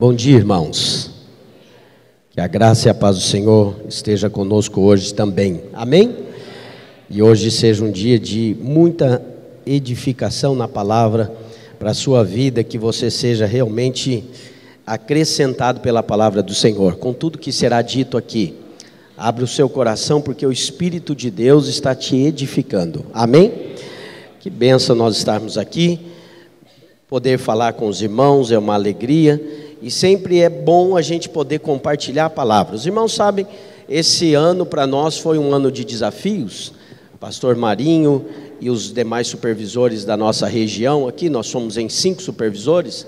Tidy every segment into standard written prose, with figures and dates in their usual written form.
Bom dia, irmãos. Que a graça e a paz do Senhor esteja conosco hoje também. Amém? E hoje seja um dia de muita edificação na palavra para a sua vida, que você seja realmente acrescentado pela palavra do Senhor, com tudo que será dito aqui. Abre o seu coração, porque o Espírito de Deus está te edificando. Amém? Que bênção nós estarmos aqui, poder falar com os irmãos, é uma alegria. E sempre é bom a gente poder compartilhar a palavra. Os irmãos sabem, esse ano para nós foi um ano de desafios. O pastor Marinho e os demais supervisores da nossa região aqui, nós somos em 5 supervisores,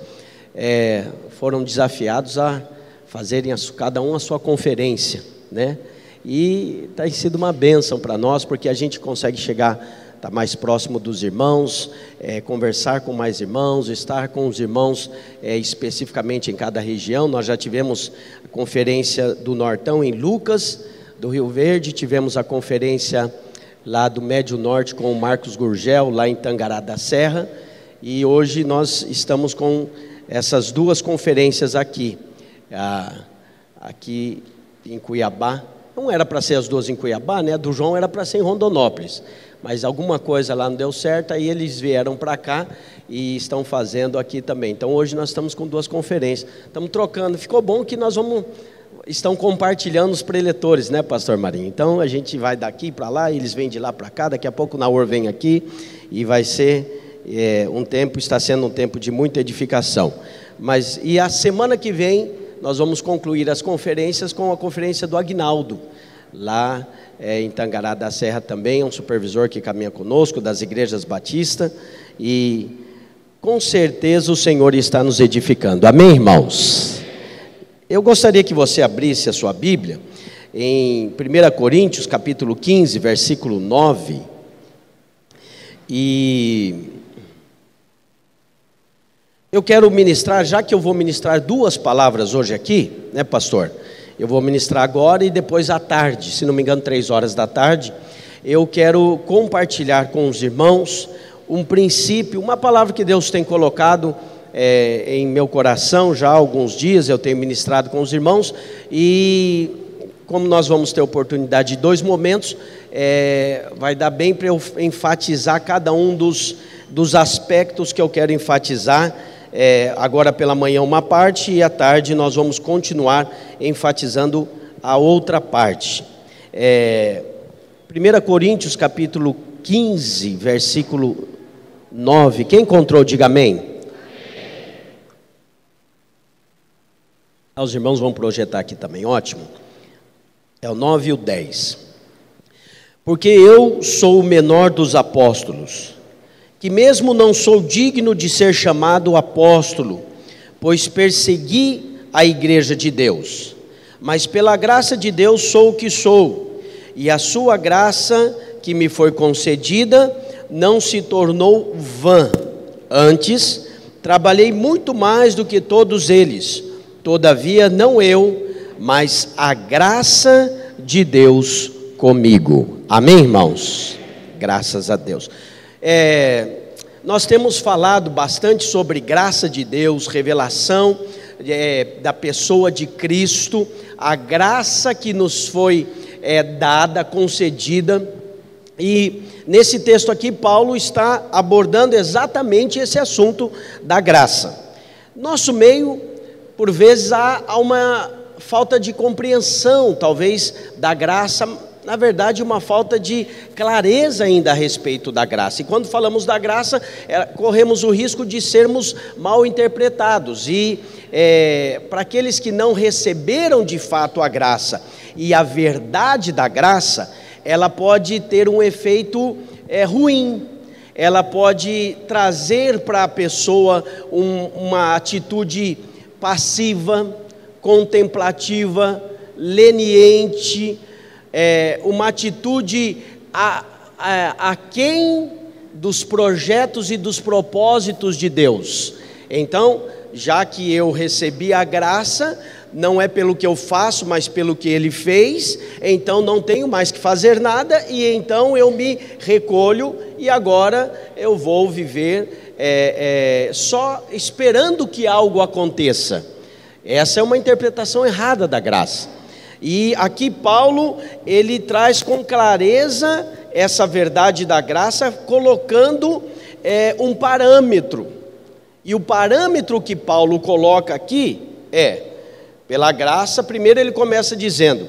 foram desafiados a fazerem cada um a sua conferência, né? E tem sido uma bênção para nós, porque a gente consegue chegar, estar mais próximo dos irmãos, conversar com mais irmãos, estar com os irmãos especificamente em cada região. Nós já tivemos a conferência do Nortão em Lucas, do Rio Verde, tivemos a conferência lá do Médio Norte com o Marcos Gurgel, lá em Tangará da Serra, e hoje nós estamos com essas 2 conferências aqui, aqui em Cuiabá. Não era para ser as 2 em Cuiabá, né? A do João era para ser em Rondonópolis, mas alguma coisa lá não deu certo, aí eles vieram para cá e estão fazendo aqui também. Então hoje nós estamos com 2 conferências, estamos trocando. Ficou bom que nós estão compartilhando os preletores, né, pastor Marinho? Então a gente vai daqui para lá, eles vêm de lá para cá, daqui a pouco o Naor vem aqui, e vai ser está sendo um tempo de muita edificação. E a semana que vem nós vamos concluir as conferências com a conferência do Aguinaldo, lá em Tangará da Serra também, um supervisor que caminha conosco, das igrejas batistas, e com certeza o Senhor está nos edificando. Amém, irmãos? Eu gostaria que você abrisse a sua Bíblia em 1 Coríntios capítulo 15, versículo 9, e eu quero ministrar, já que eu vou ministrar 2 palavras hoje aqui, né, pastor? Eu vou ministrar agora e depois à tarde, se não me engano 3 horas da tarde, eu quero compartilhar com os irmãos um princípio, uma palavra que Deus tem colocado em meu coração já há alguns dias. Eu tenho ministrado com os irmãos, e como nós vamos ter oportunidade de 2 momentos, vai dar bem para eu enfatizar cada um dos aspectos que eu quero enfatizar. Agora pela manhã uma parte, e à tarde nós vamos continuar enfatizando a outra parte. 1 Coríntios capítulo 15, versículo 9, quem encontrou, diga amém. Os irmãos vão projetar aqui também, ótimo. É o 9 e o 10. Porque eu sou o menor dos apóstolos, que mesmo não sou digno de ser chamado apóstolo, pois persegui a igreja de Deus. Mas pela graça de Deus sou o que sou, e a sua graça que me foi concedida não se tornou vã. Antes, trabalhei muito mais do que todos eles. Todavia, não eu, mas a graça de Deus comigo. Amém, irmãos? Graças a Deus. Nós temos falado bastante sobre graça de Deus, revelação da pessoa de Cristo, a graça que nos foi dada, concedida, e nesse texto aqui Paulo está abordando exatamente esse assunto da graça. Nosso meio, por vezes, há uma falta de compreensão, talvez, da graça. Na verdade, uma falta de clareza ainda a respeito da graça. E quando falamos da graça, corremos o risco de sermos mal interpretados. E para aqueles que não receberam de fato a graça e a verdade da graça, ela pode ter um efeito ruim. Ela pode trazer para a pessoa uma atitude passiva, contemplativa, leniente, uma atitude aquém dos projetos e dos propósitos de Deus. Então, já que eu recebi a graça, não é pelo que eu faço, mas pelo que Ele fez, então não tenho mais que fazer nada, e então eu me recolho, e agora eu vou viver só esperando que algo aconteça. Essa é uma interpretação errada da graça. E aqui Paulo, ele traz com clareza essa verdade da graça, colocando um parâmetro. E o parâmetro que Paulo coloca aqui é, pela graça, primeiro ele começa dizendo: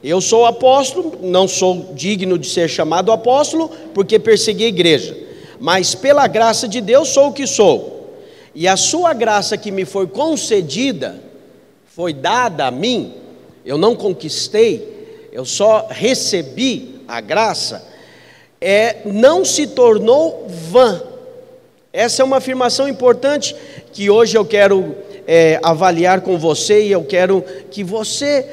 eu sou apóstolo, não sou digno de ser chamado apóstolo, porque persegui a igreja, mas pela graça de Deus sou o que sou. E a sua graça que me foi concedida, foi dada a mim, eu não conquistei, eu só recebi a graça, não se tornou vã. Essa é uma afirmação importante que hoje eu quero avaliar com você, e eu quero que você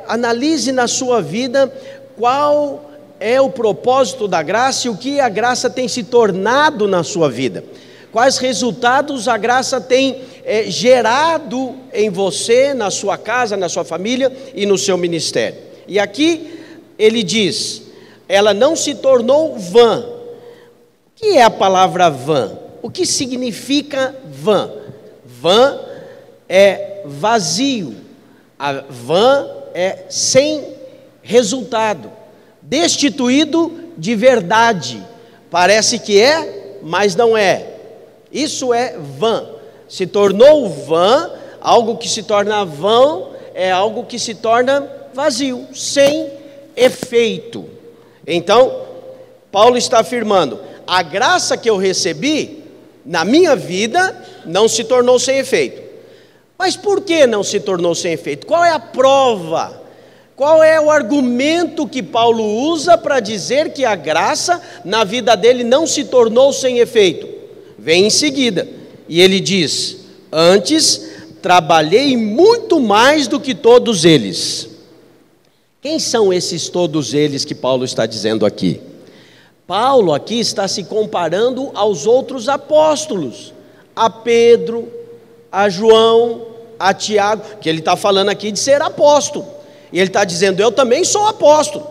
analise na sua vida qual é o propósito da graça e o que a graça tem se tornado na sua vida. Quais resultados a graça tem gerado em você, na sua casa, na sua família e no seu ministério. E aqui ele diz, ela não se tornou vã. O que é a palavra vã? O que significa vã? Vã é vazio, a vã é sem resultado, destituído de verdade. Parece que é, mas não é. Isso é vã. Se tornou vã, algo que se torna vão é algo que se torna vazio, sem efeito. Então, Paulo está afirmando, a graça que eu recebi na minha vida não se tornou sem efeito. Mas por que não se tornou sem efeito? Qual é a prova? Qual é o argumento que Paulo usa para dizer que a graça na vida dele não se tornou sem efeito? Vem em seguida, e ele diz, antes trabalhei muito mais do que todos eles. Quem são esses todos eles que Paulo está dizendo aqui? Paulo aqui está se comparando aos outros apóstolos, a Pedro, a João, a Tiago, que ele está falando aqui de ser apóstolo, e ele está dizendo, eu também sou apóstolo,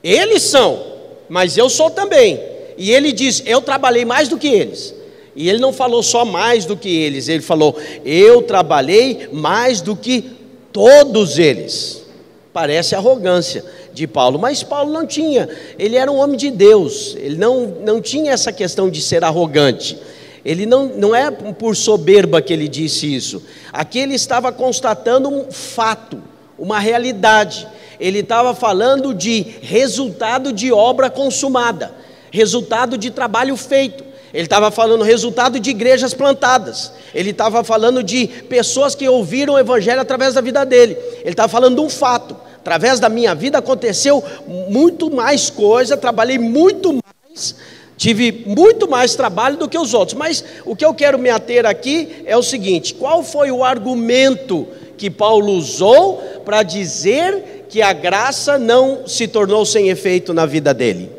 eles são, mas eu sou também, e ele diz, eu trabalhei mais do que eles. E ele não falou só mais do que eles, ele falou, eu trabalhei mais do que todos eles. Parece arrogância de Paulo, mas Paulo não tinha, ele era um homem de Deus, ele não tinha essa questão de ser arrogante. Ele não é por soberba que ele disse isso. Aqui ele estava constatando um fato, uma realidade. Ele estava falando de resultado de obra consumada, resultado de trabalho feito. Ele estava falando resultado de igrejas plantadas. Ele estava falando de pessoas que ouviram o evangelho através da vida dele. Ele estava falando de um fato. Através da minha vida aconteceu muito mais coisa, trabalhei muito mais, tive muito mais trabalho do que os outros. Mas o que eu quero me ater aqui é o seguinte, qual foi o argumento que Paulo usou para dizer que a graça não se tornou sem efeito na vida dele?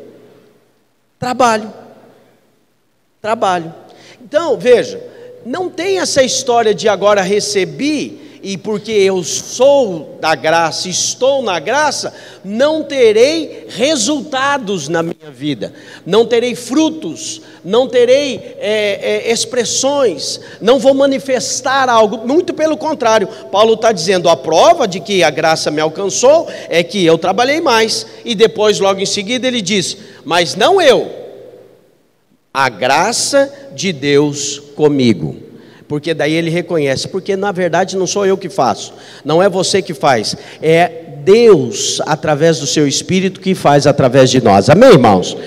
Trabalho. Então, veja, não tem essa história de agora recebi e porque eu sou da graça, estou na graça, não terei resultados na minha vida, não terei frutos, não terei expressões, não vou manifestar algo, muito pelo contrário. Paulo está dizendo, a prova de que a graça me alcançou é que eu trabalhei mais, e depois logo em seguida ele diz, mas não eu, a graça de Deus comigo. Porque daí ele reconhece, porque na verdade não sou eu que faço, não é você que faz, é Deus através do seu Espírito que faz através de nós, amém, irmãos?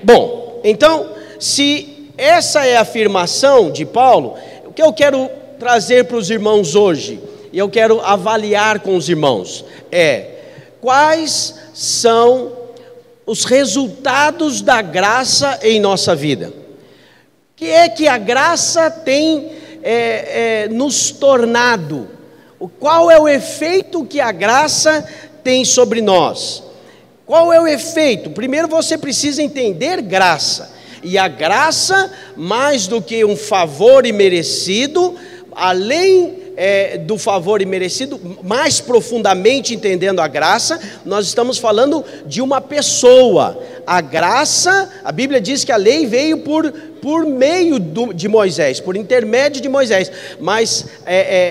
Bom, então, se essa é a afirmação de Paulo, o que eu quero trazer para os irmãos hoje, e eu quero avaliar com os irmãos, quais são os resultados da graça em nossa vida? O que é que a graça tem nos tornado? Qual é o efeito que a graça tem sobre nós? Qual é o efeito? Primeiro você precisa entender graça, e a graça, mais do que um favor imerecido, além do favor imerecido, mais profundamente entendendo a graça, nós estamos falando de uma pessoa. A graça, a Bíblia diz que a lei veio por meio de Moisés, por intermédio de Moisés, mas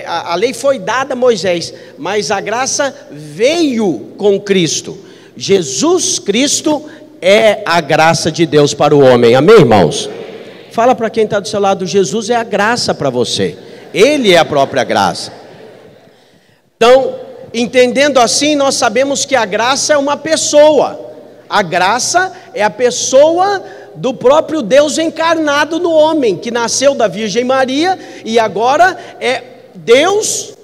a lei foi dada a Moisés, mas a graça veio com Cristo. Jesus Cristo é a graça de Deus para o homem, amém, irmãos? Fala para quem está do seu lado, Jesus é a graça para você, Ele é a própria graça. Então, entendendo assim, nós sabemos que a graça é uma pessoa. A graça é a pessoa do próprio Deus encarnado no homem, que nasceu da Virgem Maria, e agora é Deus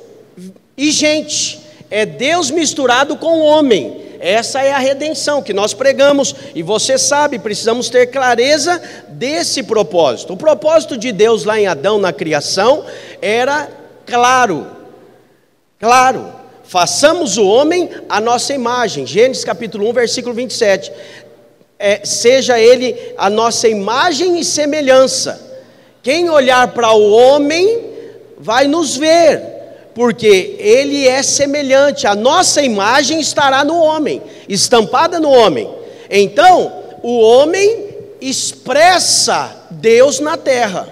e gente, é Deus misturado com o homem. Essa é a redenção que nós pregamos, e você sabe, precisamos ter clareza desse propósito. O propósito de Deus lá em Adão, na criação, era claro, façamos o homem à nossa imagem, Gênesis capítulo 1, versículo 27, seja ele a nossa imagem e semelhança. Quem olhar para o homem vai nos ver, porque ele é semelhante, a nossa imagem estará no homem, estampada no homem. Então, o homem expressa Deus na terra,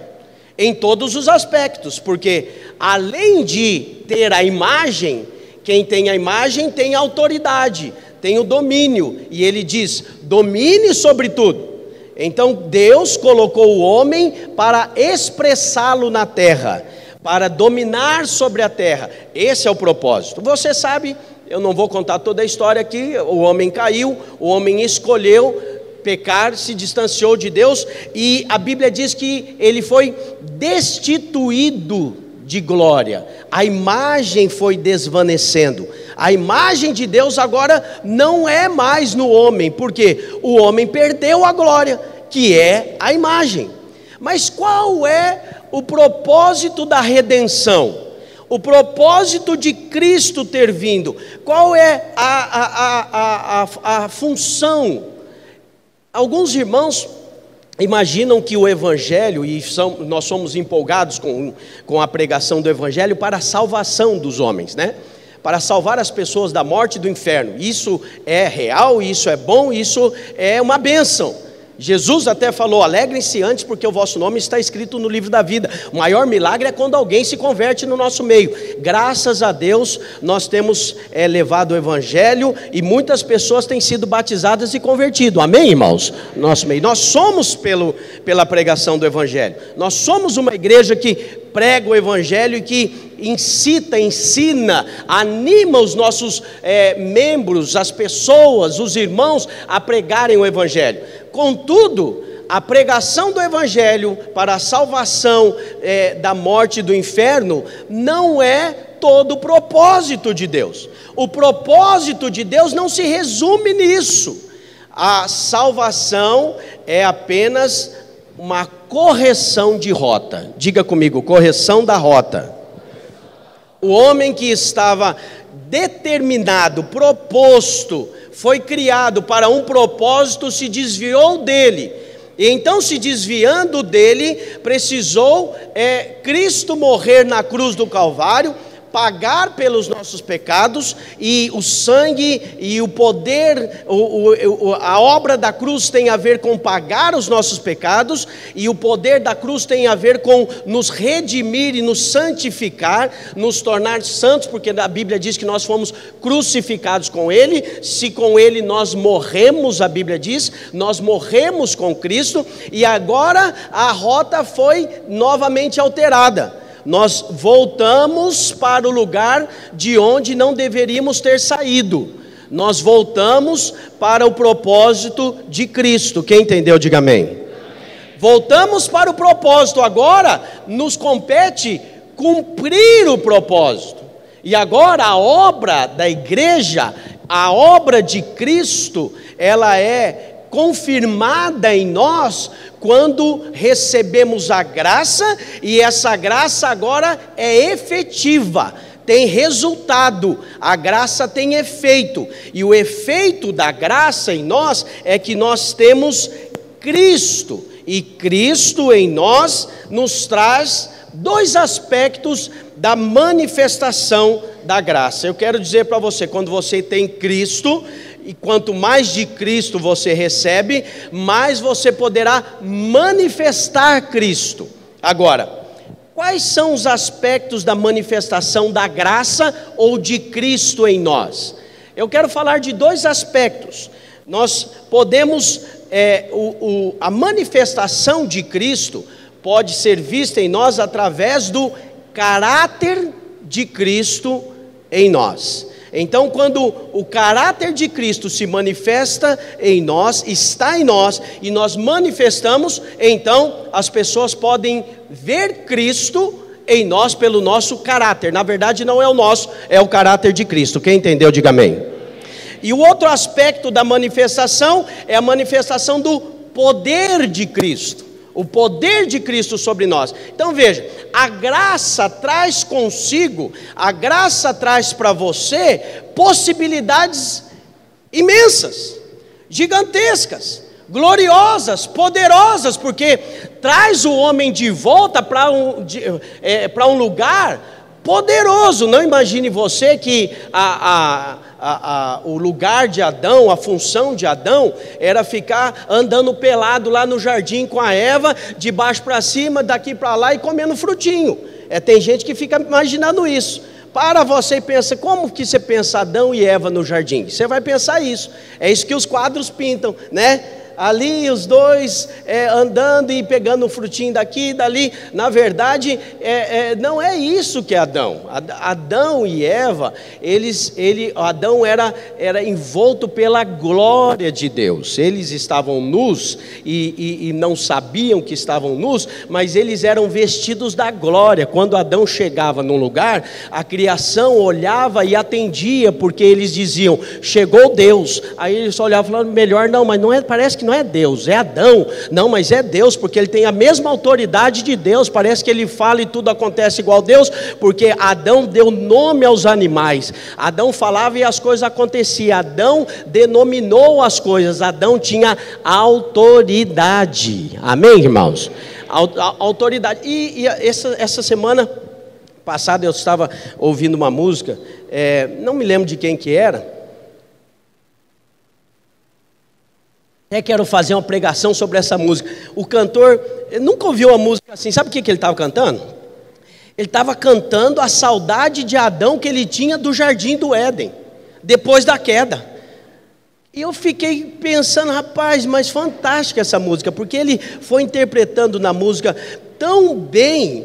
em todos os aspectos, porque além de ter a imagem, quem tem a imagem tem a autoridade, tem o domínio, e ele diz, domine sobre tudo. Então Deus colocou o homem para expressá-lo na terra, para dominar sobre a terra. Esse é o propósito. Você sabe, eu não vou contar toda a história aqui, o homem caiu, o homem escolheu pecar, se distanciou de Deus, e a Bíblia diz que ele foi destituído de glória, a imagem foi desvanecendo, a imagem de Deus agora não é mais no homem, porque o homem perdeu a glória, que é a imagem. Mas qual é o propósito da redenção? O propósito de Cristo ter vindo? Qual é a função? Alguns irmãos imaginam que o Evangelho, e nós somos empolgados com a pregação do Evangelho para a salvação dos homens, né? Para salvar as pessoas da morte e do inferno. Isso é real, isso é bom, isso é uma bênção. Jesus até falou, alegrem-se antes porque o vosso nome está escrito no livro da vida. O maior milagre é quando alguém se converte no nosso meio. Graças a Deus nós temos levado o Evangelho e muitas pessoas têm sido batizadas e convertidas, amém, irmãos? Nosso meio. Nós somos pela pregação do Evangelho, nós somos uma igreja que prega o Evangelho e que incita, ensina, anima os nossos membros, as pessoas, os irmãos a pregarem o Evangelho. Contudo, a pregação do Evangelho para a salvação da morte e do inferno não é todo o propósito de Deus. O propósito de Deus não se resume nisso. A salvação é apenas uma correção de rota. Diga comigo, correção da rota. O homem que estava determinado, proposto, foi criado para um propósito, se desviou dele. E então, se desviando dele, precisou Cristo morrer na cruz do Calvário, pagar pelos nossos pecados, e o sangue e o poder, a obra da cruz tem a ver com pagar os nossos pecados, e o poder da cruz tem a ver com nos redimir e nos santificar, nos tornar santos, porque a Bíblia diz que nós fomos crucificados com Ele. Se com Ele nós morremos, a Bíblia diz, nós morremos com Cristo, e agora a rota foi novamente alterada. Nós voltamos para o lugar de onde não deveríamos ter saído. Nós voltamos para o propósito de Cristo. Quem entendeu, diga amém. Voltamos para o propósito. Agora nos compete cumprir o propósito. E agora a obra da igreja, a obra de Cristo, ela é confirmada em nós quando recebemos a graça, e essa graça agora é efetiva, tem resultado, a graça tem efeito, e o efeito da graça em nós é que nós temos Cristo, e Cristo em nós nos traz dois aspectos da manifestação da graça. Eu quero dizer para você, quando você tem Cristo, e quanto mais de Cristo você recebe, mais você poderá manifestar Cristo. Agora, quais são os aspectos da manifestação da graça ou de Cristo em nós? Eu quero falar de dois aspectos. Nós podemos, a manifestação de Cristo pode ser vista em nós através do caráter de Cristo em nós. Então, quando o caráter de Cristo se manifesta em nós, está em nós, e nós manifestamos, então as pessoas podem ver Cristo em nós pelo nosso caráter. Na verdade não é o nosso, é o caráter de Cristo. Quem entendeu, diga amém. E o outro aspecto da manifestação é a manifestação do poder de Cristo. O poder de Cristo sobre nós. Então veja, a graça traz consigo, a graça traz para você possibilidades imensas, gigantescas, gloriosas, poderosas, porque traz o homem de volta para um lugar poderoso. Não imagine você que o lugar de Adão, a função de Adão, era ficar andando pelado lá no jardim com a Eva, de baixo para cima, daqui para lá e comendo frutinho. Tem gente que fica imaginando isso. Para você e pensa, como que você pensa Adão e Eva no jardim? Você vai pensar isso. É isso que os quadros pintam, né? Ali os dois andando e pegando um frutinho daqui e dali. Na verdade, não é isso que é Adão. Adão e Eva, Adão era envolto pela glória de Deus. Eles estavam nus e não sabiam que estavam nus, mas eles eram vestidos da glória. Quando Adão chegava num lugar, a criação olhava e atendia, porque eles diziam, chegou Deus. Aí eles só olhavam e falavam, melhor não, mas não é, parece que não é Deus, é Adão. Não, mas é Deus, porque ele tem a mesma autoridade de Deus. Parece que ele fala e tudo acontece igual a Deus, porque Adão deu nome aos animais. Adão falava e as coisas aconteciam. Adão denominou as coisas. Adão tinha autoridade. Amém, irmãos? Autoridade. E essa semana passada eu estava ouvindo uma música, não me lembro de quem que era. Até quero fazer uma pregação sobre essa música. O cantor nunca ouviu uma música assim. Sabe o que ele estava cantando? Ele estava cantando a saudade de Adão que ele tinha do jardim do Éden, depois da queda. E eu fiquei pensando, rapaz, mas fantástica essa música, porque ele foi interpretando na música tão bem.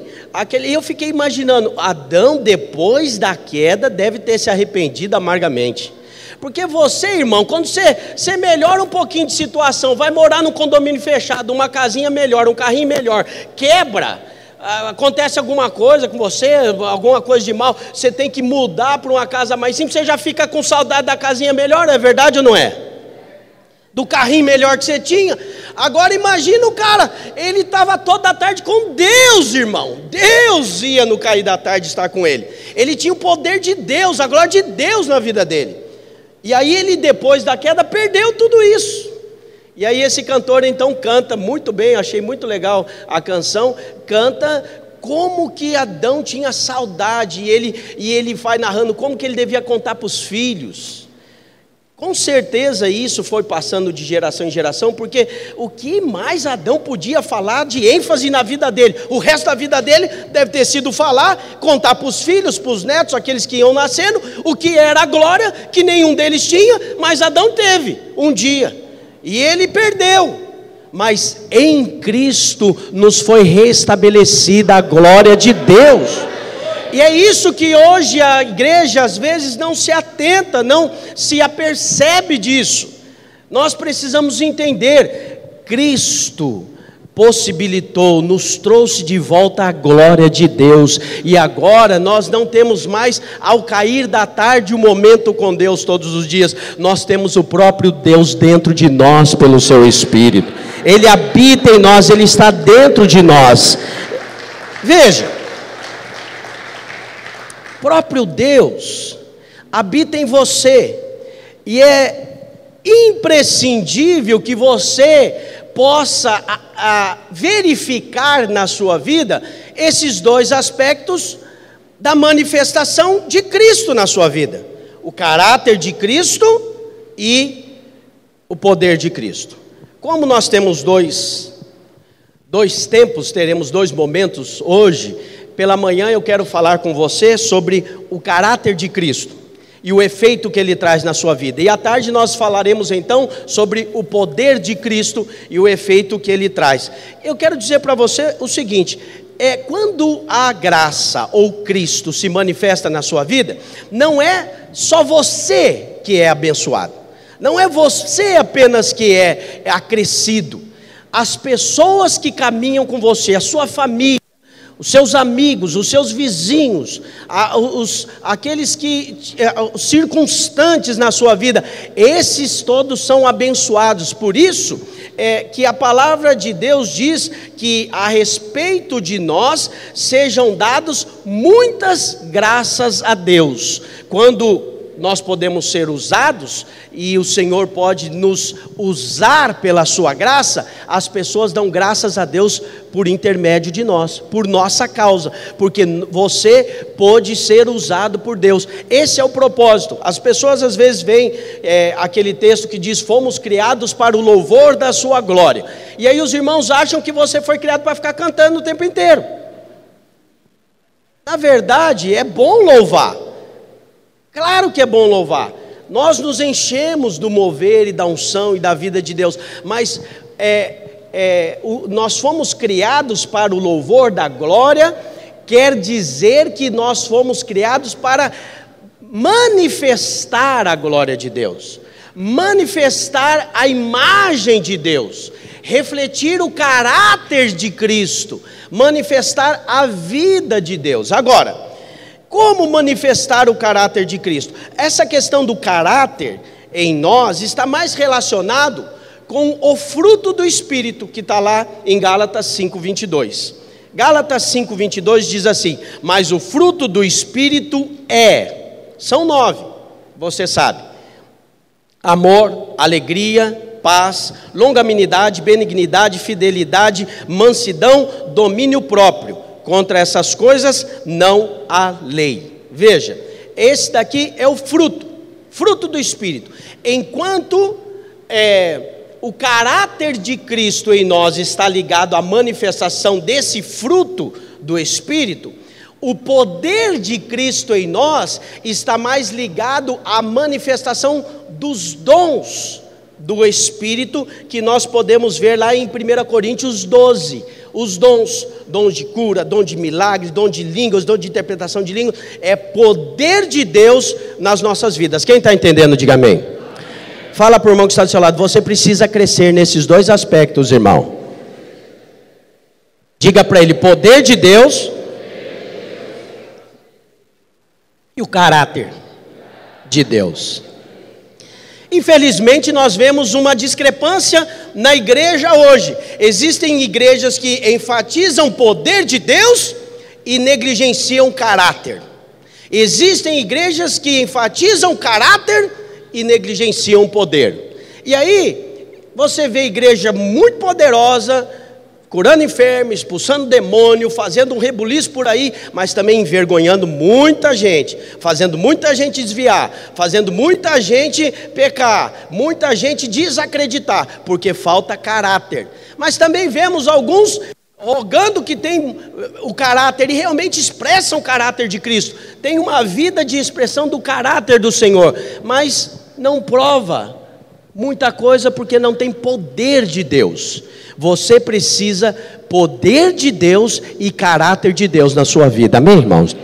E eu fiquei imaginando, Adão depois da queda deve ter se arrependido amargamente. Porque você, irmão, quando você melhora um pouquinho de situação, vai morar num condomínio fechado, uma casinha melhor, um carrinho melhor, quebra, acontece alguma coisa com você, alguma coisa de mal, você tem que mudar para uma casa mais simples, você já fica com saudade da casinha melhor, é verdade ou não é? Do carrinho melhor que você tinha. Agora imagina o cara, ele estava toda a tarde com Deus, irmão. Deus ia no cair da tarde estar com ele. Ele tinha o poder de Deus, a glória de Deus na vida dele. E aí ele, depois da queda, perdeu tudo isso. E aí esse cantor então canta muito bem, achei muito legal a canção, canta como que Adão tinha saudade, e ele vai narrando como que ele devia contar para os filhos. Com certeza isso foi passando de geração em geração, porque o que mais Adão podia falar de ênfase na vida dele? O resto da vida dele deve ter sido falar, contar para os filhos, para os netos, aqueles que iam nascendo, o que era a glória que nenhum deles tinha, mas Adão teve um dia, e ele perdeu. Mas em Cristo nos foi restabelecida a glória de Deus. E é isso que hoje a igreja às vezes não se atenta, não se apercebe disso. Nós precisamos entender, Cristo possibilitou, nos trouxe de volta a glória de Deus, e agora nós não temos mais, ao cair da tarde, um momento com Deus todos os dias, nós temos o próprio Deus dentro de nós pelo seu Espírito. Ele habita em nós, Ele está dentro de nós. Veja, o próprio Deus habita em você, e é imprescindível que você possa verificar na sua vida esses dois aspectos da manifestação de Cristo na sua vida. O caráter de Cristo e o poder de Cristo. Como nós temos dois tempos, teremos 2 momentos hoje, pela manhã eu quero falar com você sobre o caráter de Cristo e o efeito que ele traz na sua vida. E à tarde nós falaremos então sobre o poder de Cristo e o efeito que ele traz. Eu quero dizer para você o seguinte: quando a graça ou Cristo se manifesta na sua vida, não é só você que é abençoado, não é você apenas que é acrescido. As pessoas que caminham com você, a sua família, os seus amigos, os seus vizinhos, aqueles os circunstantes na sua vida, esses todos são abençoados. Por isso que a palavra de Deus diz que a respeito de nós sejam dados muitas graças a Deus. Quando nós podemos ser usados e o Senhor pode nos usar pela sua graça, as pessoas dão graças a Deus por intermédio de nós, por nossa causa, porque você pode ser usado por Deus. Esse é o propósito. As pessoas às vezes veem aquele texto que diz: fomos criados para o louvor da sua glória, e aí os irmãos acham que você foi criado para ficar cantando o tempo inteiro. Na verdade, é bom louvar. Claro que é bom louvar, nós nos enchemos do mover e da unção e da vida de Deus, mas nós fomos criados para o louvor da glória, quer dizer que nós fomos criados para manifestar a glória de Deus, manifestar a imagem de Deus, refletir o caráter de Cristo, manifestar a vida de Deus. Agora, como manifestar o caráter de Cristo? Essa questão do caráter em nós está mais relacionado com o fruto do Espírito, que está lá em Gálatas 5:22. Gálatas 5:22 diz assim: mas o fruto do Espírito são 9, você sabe: amor, alegria, paz, longanimidade, benignidade, fidelidade, mansidão, domínio próprio. Contra essas coisas não há lei. Veja, esse daqui é o fruto do Espírito. Enquanto o caráter de Cristo em nós está ligado à manifestação desse fruto do Espírito, o poder de Cristo em nós está mais ligado à manifestação dos dons do Espírito, que nós podemos ver lá em 1 Coríntios 12, os dons de cura, dom de milagres, dom de línguas, dom de interpretação de línguas, é poder de Deus nas nossas vidas. Quem está entendendo, diga amém. Fala para o irmão que está do seu lado: você precisa crescer nesses 2 aspectos, irmão. Diga para ele: poder de Deus e o caráter de Deus. Infelizmente nós vemos uma discrepância na igreja hoje. Existem igrejas que enfatizam o poder de Deus e negligenciam caráter. Existem igrejas que enfatizam caráter e negligenciam o poder. E aí você vê igreja muito poderosa, curando enfermos, expulsando demônio, fazendo um rebuliço por aí, mas também envergonhando muita gente, fazendo muita gente desviar, fazendo muita gente pecar, muita gente desacreditar, porque falta caráter. Mas também vemos alguns rogando que tem o caráter e realmente expressam o caráter de Cristo, tem uma vida de expressão do caráter do Senhor, mas não prova muita coisa porque não tem poder de Deus. Você precisa poder de Deus e caráter de Deus na sua vida, amém, irmãos?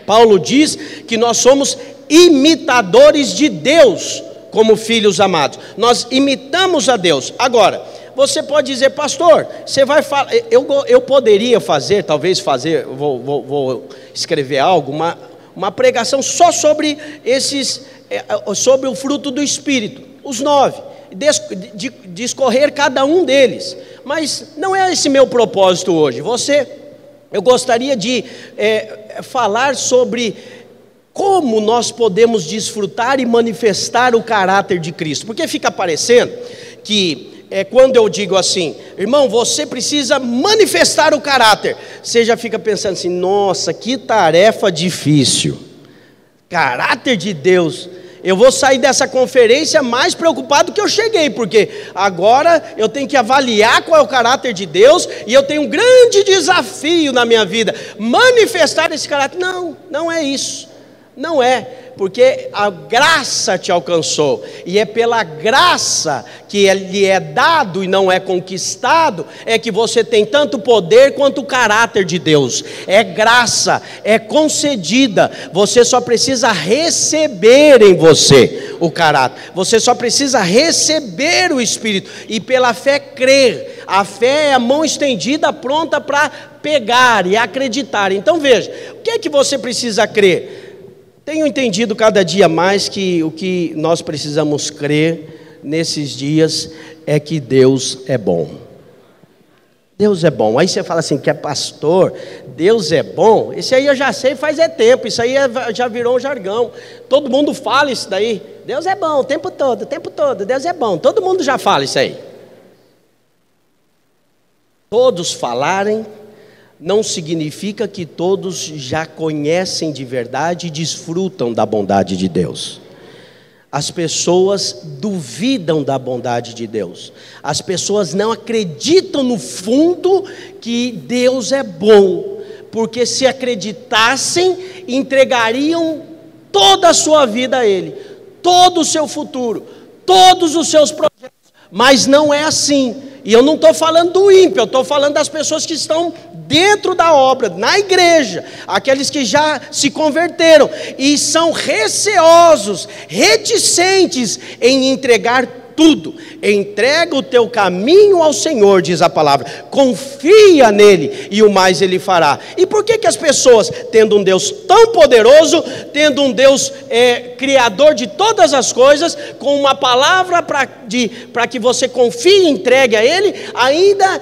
Paulo diz que nós somos imitadores de Deus como filhos amados, nós imitamos a Deus. Agora, você pode dizer: pastor, você vai falar, eu poderia fazer, vou escrever algo, uma pregação só sobre sobre o fruto do Espírito, os 9, discorrer cada um deles, mas não é esse meu propósito hoje. Eu gostaria de falar sobre como nós podemos desfrutar e manifestar o caráter de Cristo, porque fica parecendo que quando eu digo assim, irmão, você precisa manifestar o caráter, você já fica pensando assim, nossa, que tarefa difícil. Caráter de Deus. Eu vou sair dessa conferência mais preocupado que eu cheguei, porque agora eu tenho que avaliar qual é o caráter de Deus, e eu tenho um grande desafio na minha vida, manifestar esse caráter. Não, não é isso, não é, porque a graça te alcançou, e é pela graça que lhe é dado e não é conquistado, é que você tem tanto poder quanto o caráter de Deus. É graça, é concedida, você só precisa receber em você o caráter, você só precisa receber o Espírito, e pela fé crer. A fé é a mão estendida pronta para pegar e acreditar. Então veja, o que é que você precisa crer? Tenho entendido cada dia mais que o que nós precisamos crer nesses dias é que Deus é bom. Deus é bom. Aí você fala assim, que é pastor, Deus é bom. Isso aí eu já sei faz tempo, isso aí já virou um jargão. Todo mundo fala isso daí. Deus é bom o tempo todo, Deus é bom. Todo mundo já fala isso aí. Todos falarem não significa que todos já conhecem de verdade e desfrutam da bondade de Deus. As pessoas duvidam da bondade de Deus. As pessoas não acreditam no fundo que Deus é bom, porque se acreditassem, entregariam toda a sua vida a Ele, todo o seu futuro, todos os seus projetos. Mas não é assim. E eu não estou falando do ímpio, eu estou falando das pessoas que estão dentro da obra, na igreja, aqueles que já se converteram e são receosos, reticentes em entregar tudo. Entrega o teu caminho ao Senhor, diz a palavra, confia nele e o mais ele fará. E por que as pessoas, tendo um Deus tão poderoso, tendo um Deus criador de todas as coisas, com uma palavra para que você confie e entregue a ele, ainda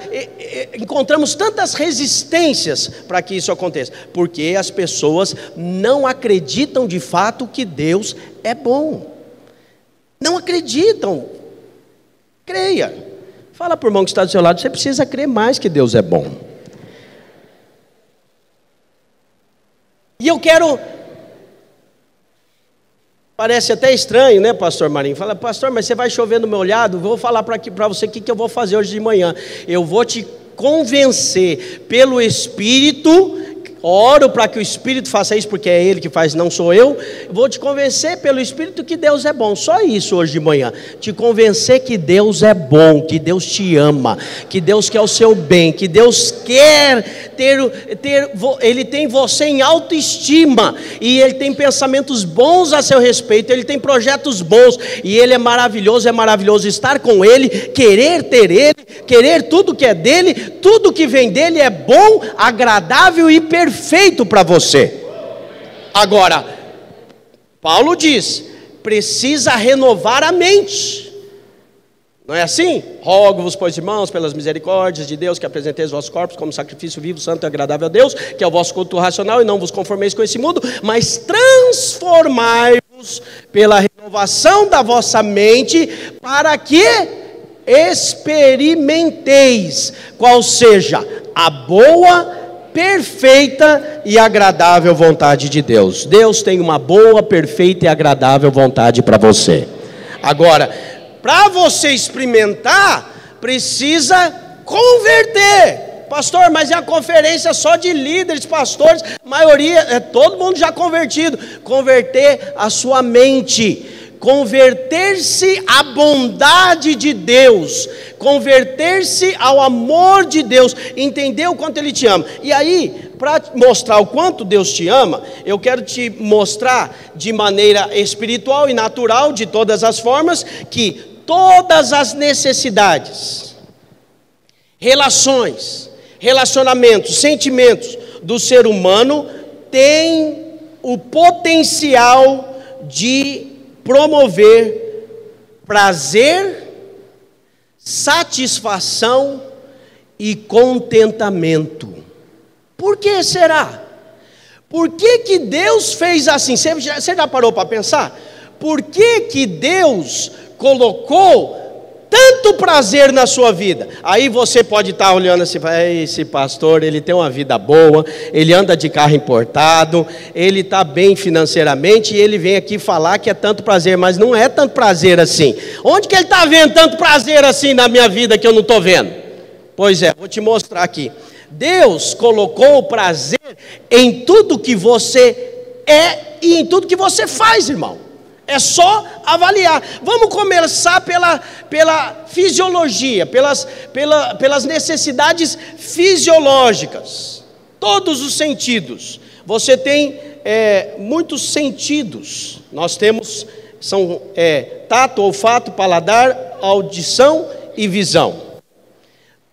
encontramos tantas resistências para que isso aconteça? Porque as pessoas não acreditam de fato que Deus é bom, não acreditam. Creia. Fala para o irmão que está do seu lado, você precisa crer mais que Deus é bom. E eu quero, parece até estranho, né, pastor Marinho? Fala, pastor, mas você vai chover no meu olhado? Vou falar para você o que eu vou fazer hoje de manhã. Eu vou te convencer pelo Espírito. Oro para que o Espírito faça isso, porque é Ele que faz, não sou eu. Vou te convencer pelo Espírito que Deus é bom. Só isso hoje de manhã. Te convencer que Deus é bom, que Deus te ama, que Deus quer o seu bem, que Deus quer Ele tem você em autoestima, e Ele tem pensamentos bons a seu respeito, Ele tem projetos bons, e Ele é maravilhoso estar com Ele, querer ter Ele, querer tudo que é dEle, tudo que vem dEle é bom, agradável e perfeito para você. Agora, Paulo diz, precisa renovar a mente. Não é assim? Rogo-vos, pois, irmãos, pelas misericórdias de Deus, que apresenteis os vossos corpos como sacrifício vivo, santo e agradável a Deus, que é o vosso culto racional, e não vos conformeis com esse mundo, mas transformai-vos pela renovação da vossa mente, para que experimenteis qual seja a boa, perfeita e agradável vontade de Deus. Deus tem uma boa, perfeita e agradável vontade para você. Agora, para você experimentar, precisa converter. Pastor, mas é a conferência só de líderes, pastores, maioria, todo mundo já convertido. Converter a sua mente, converter-se à bondade de Deus, converter-se ao amor de Deus, entender o quanto Ele te ama. E aí, para mostrar o quanto Deus te ama, eu quero te mostrar de maneira espiritual e natural, de todas as formas, que todas as necessidades, relacionamentos, sentimentos do ser humano têm o potencial de promover prazer, satisfação e contentamento. Por que será? Por que Deus fez assim? Você já parou para pensar? Por que Deus colocou tanto prazer na sua vida. Aí você pode estar olhando assim, esse pastor, ele tem uma vida boa, ele anda de carro importado, ele está bem financeiramente, e ele vem aqui falar que é tanto prazer, mas não é tanto prazer assim. Onde que ele está vendo tanto prazer assim na minha vida que eu não estou vendo? Pois é, vou te mostrar aqui. Deus colocou o prazer em tudo que você é e em tudo que você faz, irmão. É só avaliar. Vamos começar pela fisiologia, pelas necessidades fisiológicas. Todos os sentidos. Você tem muitos sentidos. Nós temos, são tato, olfato, paladar, audição e visão.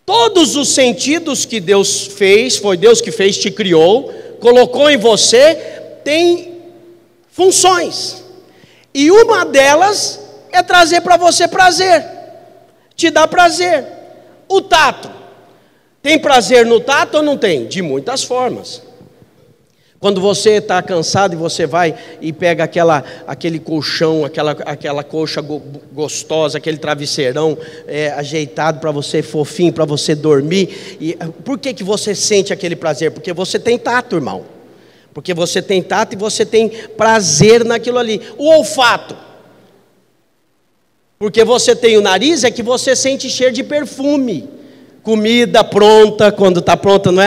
Todos os sentidos que Deus fez, foi Deus que fez, te criou, colocou em você, tem funções. E uma delas é trazer para você prazer, te dá prazer. O tato, tem prazer no tato ou não tem? De muitas formas. Quando você está cansado e você vai e pega aquele colchão, aquela coxa gostosa, aquele travesseirão ajeitado para você, fofinho, para você dormir. E por que você sente aquele prazer? Porque você tem tato, irmão. Porque você tem tato e você tem prazer naquilo ali. O olfato. Porque você tem o nariz, é que você sente cheiro de perfume. Comida pronta, quando está pronta, não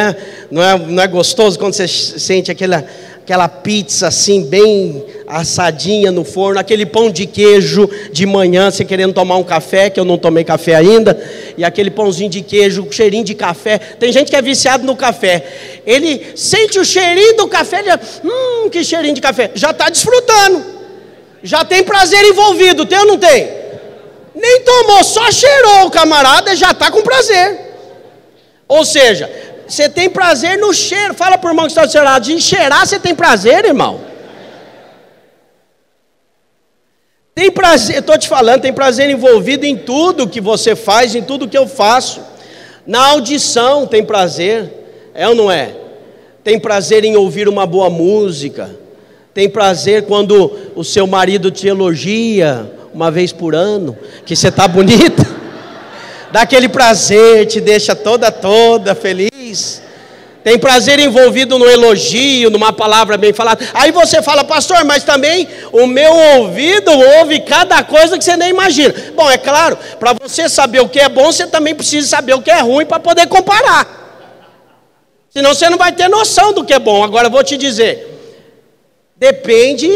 é gostoso quando você sente aquela pizza assim, bem assadinha no forno, aquele pão de queijo de manhã, você querendo tomar um café, que eu não tomei café ainda, e aquele pãozinho de queijo, cheirinho de café. Tem gente que é viciado no café, ele sente o cheirinho do café, ele, que cheirinho de café, já está desfrutando, já tem prazer envolvido, tem ou não tem? Nem tomou, só cheirou o camarada, já está com prazer. Ou seja, você tem prazer no cheiro. Fala para o irmão que está do seu lado, de cheirar você tem prazer, irmão? Tem prazer, estou te falando, tem prazer envolvido em tudo que você faz, em tudo que eu faço. Na audição tem prazer, é ou não é? Tem prazer em ouvir uma boa música. Tem prazer quando o seu marido te elogia uma vez por ano, que você está bonita. Dá aquele prazer, te deixa toda feliz. Tem prazer envolvido no elogio, numa palavra bem falada. Aí você fala, pastor, mas também o meu ouvido ouve cada coisa que você nem imagina. Bom, é claro, para você saber o que é bom, você também precisa saber o que é ruim para poder comparar. Senão você não vai ter noção do que é bom. Agora eu vou te dizer, depende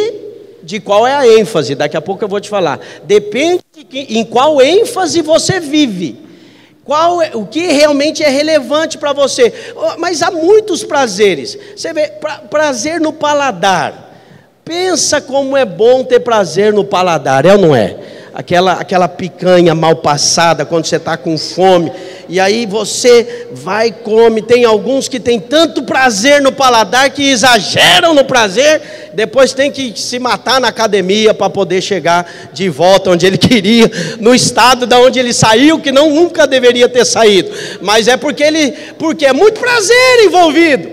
de qual é a ênfase, daqui a pouco eu vou te falar. Depende em qual ênfase você vive. O que realmente é relevante para você. Mas há muitos prazeres. Você vê, prazer no paladar. Pensa como é bom ter prazer no paladar, é ou não é? Aquela picanha mal passada, quando você está com fome, e aí você vai e come. Tem alguns que tem tanto prazer no paladar, que exageram no prazer, depois tem que se matar na academia, para poder chegar de volta onde ele queria, no estado da onde ele saiu, que nunca deveria ter saído, mas é porque é muito prazer envolvido,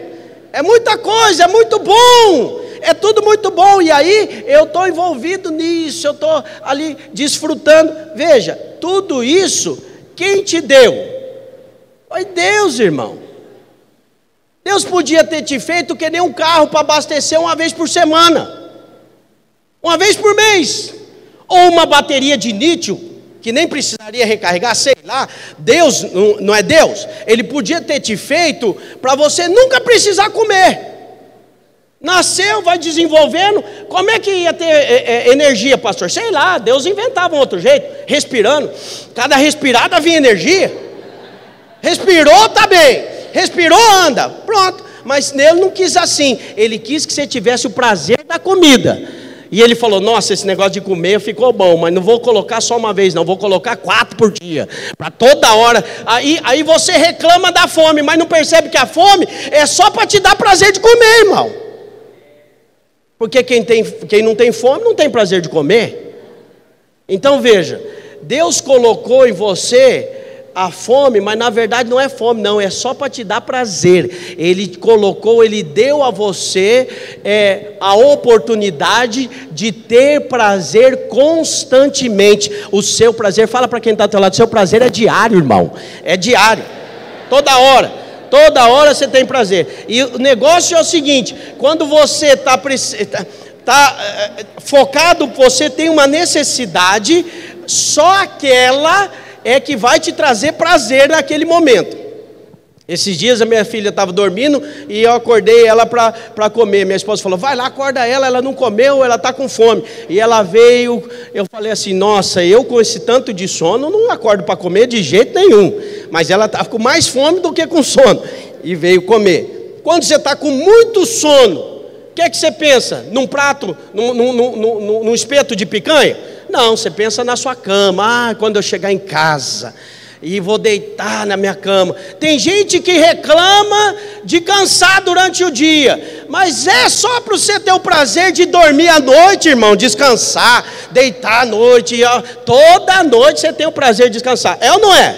é muita coisa, é muito bom, é tudo muito bom, e aí eu estou envolvido nisso, eu estou ali desfrutando. Veja, tudo isso, quem te deu? Foi Deus, irmão. Deus podia ter te feito que nem um carro para abastecer uma vez por semana, uma vez por mês, ou uma bateria de lítio, que nem precisaria recarregar, sei lá. Deus, não é Deus? Ele podia ter te feito para você nunca precisar comer. Nasceu, vai desenvolvendo. Como é que ia ter energia, pastor? Sei lá, Deus inventava um outro jeito, respirando. Cada respirada vinha energia. Respirou, tá bem. Respirou, anda. Pronto. Mas ele não quis assim. Ele quis que você tivesse o prazer da comida. E ele falou, nossa, esse negócio de comer ficou bom, mas não vou colocar só uma vez não, vou colocar 4 por dia, para toda hora. Aí você reclama da fome, mas não percebe que a fome é só para te dar prazer de comer, irmão. Porque quem não tem fome não tem prazer de comer. Então veja, Deus colocou em você a fome, mas na verdade não é fome, não, é só para te dar prazer. Ele colocou, ele deu a você a oportunidade de ter prazer constantemente. O seu prazer, fala para quem está ao teu lado, seu prazer é diário, irmão, é diário, toda hora você tem prazer. E o negócio é o seguinte: quando você está focado, você tem uma necessidade, só aquela é que vai te trazer prazer naquele momento. Esses dias a minha filha estava dormindo e eu acordei ela para comer. Minha esposa falou: vai lá, acorda ela não comeu, ela está com fome. E ela veio, eu falei assim: nossa, eu com esse tanto de sono não acordo para comer de jeito nenhum. Mas ela estava com mais fome do que com sono e veio comer. Quando você está com muito sono, o que é que você pensa? Num prato, num espeto de picanha? Não, você pensa na sua cama. Quando eu chegar em casa e vou deitar na minha cama. Tem gente que reclama de cansar durante o dia, mas é só para você ter o prazer de dormir à noite, irmão, descansar, deitar à noite, toda noite você tem o prazer de descansar, é ou não é?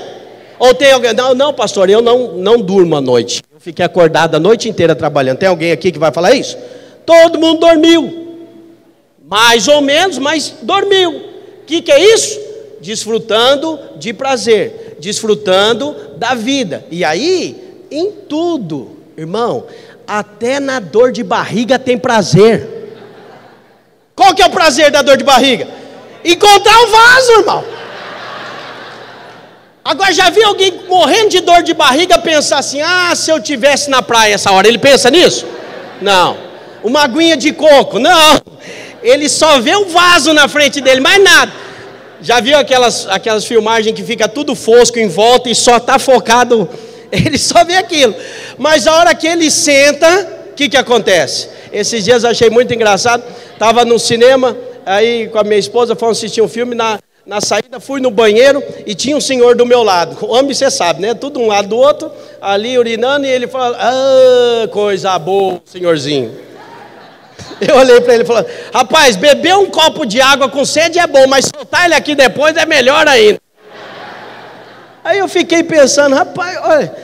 Ou tem alguém, não pastor, eu não durmo à noite, eu fiquei acordado a noite inteira trabalhando. Tem alguém aqui que vai falar isso? Todo mundo dormiu, mais ou menos, mas dormiu. O que é isso? Desfrutando de prazer, desfrutando da vida. E aí, em tudo, irmão, até na dor de barriga tem prazer. Qual que é o prazer da dor de barriga? Encontrar o vaso, irmão. Agora, já viu alguém morrendo de dor de barriga pensar assim: se eu tivesse na praia essa hora? Ele pensa nisso? Não. Uma aguinha de coco? Não. Ele só vê o vaso na frente dele, mais nada. Já viu aquelas filmagens que fica tudo fosco em volta e só está focado? Ele só vê aquilo. Mas a hora que ele senta, o que acontece? Esses dias eu achei muito engraçado. Estava no cinema, aí com a minha esposa, fomos assistir um filme. Na saída fui no banheiro e tinha um senhor do meu lado. O homem, você sabe, né? Tudo um lado do outro, ali urinando, e ele falou: coisa boa, senhorzinho. Eu olhei para ele e falei: rapaz, beber um copo de água com sede é bom, mas soltar ele aqui depois é melhor ainda. Aí eu fiquei pensando: rapaz, olha,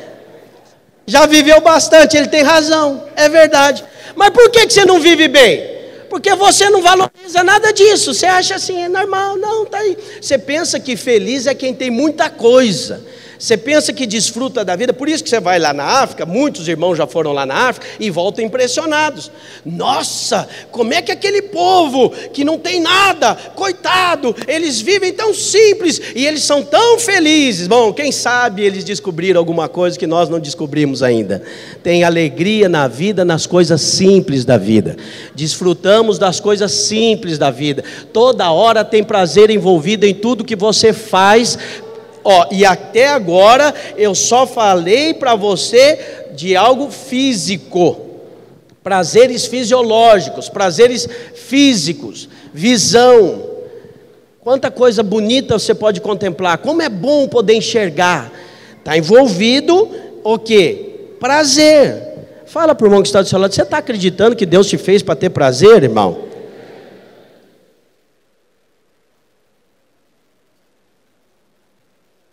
já viveu bastante, ele tem razão, é verdade. Mas por que você não vive bem? Porque você não valoriza nada disso. Você acha assim, é normal, não, tá aí. Você pensa que feliz é quem tem muita coisa. Você pensa que desfruta da vida. Por isso que você vai lá na África, muitos irmãos já foram lá na África e voltam impressionados. Nossa, como é que aquele povo que não tem nada, coitado, eles vivem tão simples e eles são tão felizes. Bom, quem sabe eles descobriram alguma coisa que nós não descobrimos ainda. Tem alegria na vida, nas coisas simples da vida. Desfrutamos das coisas simples da vida. Toda hora tem prazer envolvido em tudo que você faz. E até agora eu só falei para você de algo físico, prazeres fisiológicos, prazeres físicos, visão. Quanta coisa bonita você pode contemplar, como é bom poder enxergar. Está envolvido o quê? Prazer. Fala para o irmão que está do seu lado: você está acreditando que Deus te fez para ter prazer, irmão?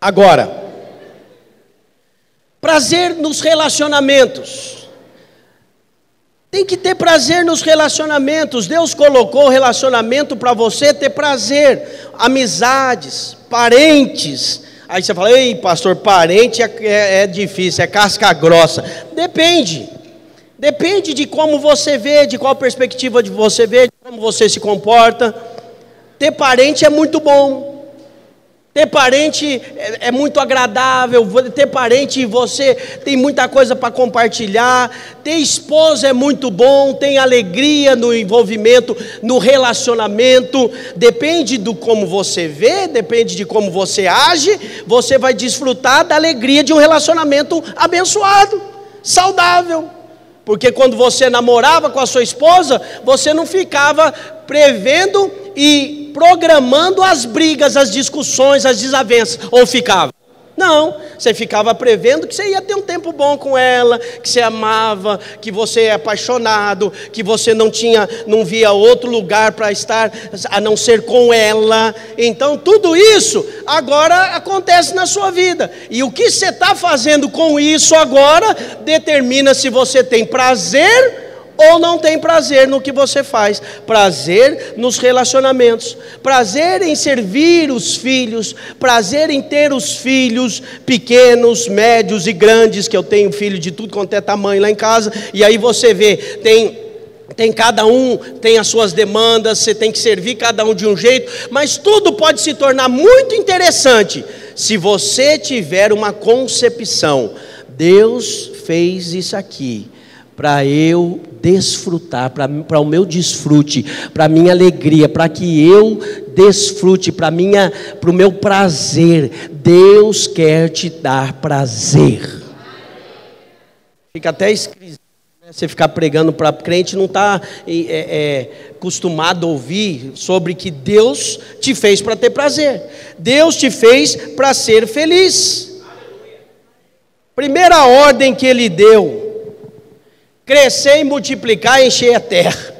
Agora, prazer nos relacionamentos. Tem que ter prazer nos relacionamentos. Deus colocou o relacionamento para você ter prazer. Amizades, parentes. Aí você fala: ei pastor, parente é difícil, é casca grossa. Depende de como você vê, de qual perspectiva de você vê, de como você se comporta. Ter parente é muito bom. Ter parente é muito agradável. Ter parente, você tem muita coisa para compartilhar. Ter esposa é muito bom. Tem alegria no envolvimento, no relacionamento. Depende do como você vê, depende de como você age. Você vai desfrutar da alegria de um relacionamento abençoado, saudável. Porque quando você namorava com a sua esposa, você não ficava prevendo e programando as brigas, as discussões, as desavenças. Ou ficava? Não, você ficava prevendo que você ia ter um tempo bom com ela, que você amava, que você é apaixonado, que você não via outro lugar para estar a não ser com ela. Então tudo isso agora acontece na sua vida. E o que você está fazendo com isso agora determina se você tem prazer ou não tem prazer no que você faz. Prazer nos relacionamentos, prazer em servir os filhos, prazer em ter os filhos pequenos, médios e grandes, que eu tenho filho de tudo quanto é tamanho lá em casa, e aí você vê, tem cada um, tem as suas demandas, você tem que servir cada um de um jeito, mas tudo pode se tornar muito interessante, se você tiver uma concepção. Deus fez isso aqui para eu desfrutar, para o meu desfrute, para a minha alegria, para que eu desfrute, para o meu prazer. Deus quer te dar prazer. Fica até esquisito, né? Você ficar pregando para crente, não está acostumado a ouvir sobre que Deus te fez para ter prazer. Deus te fez para ser feliz. Primeira ordem que Ele deu: crescer e multiplicar e encher a terra.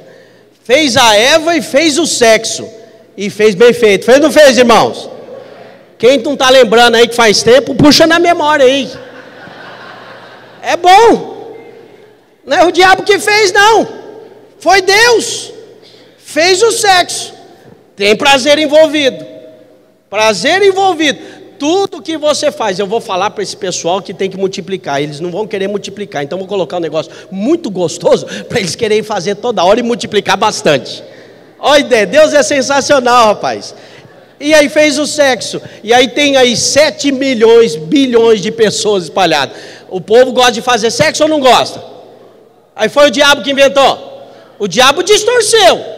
Fez a Eva e fez o sexo, e fez bem feito. Fez ou não fez, irmãos? Quem não está lembrando aí que faz tempo, puxa na memória aí. É bom. Não é o diabo que fez, não. Foi Deus. Fez o sexo. Tem prazer envolvido. Prazer envolvido. Tudo que você faz, eu vou falar para esse pessoal que tem que multiplicar. Eles não vão querer multiplicar, então vou colocar um negócio muito gostoso para eles quererem fazer toda hora e multiplicar bastante. Olha a ideia, Deus é sensacional, rapaz. E aí fez o sexo, e aí tem aí 7 milhões, bilhões de pessoas espalhadas. O povo gosta de fazer sexo ou não gosta? Aí foi o diabo que inventou. O diabo distorceu.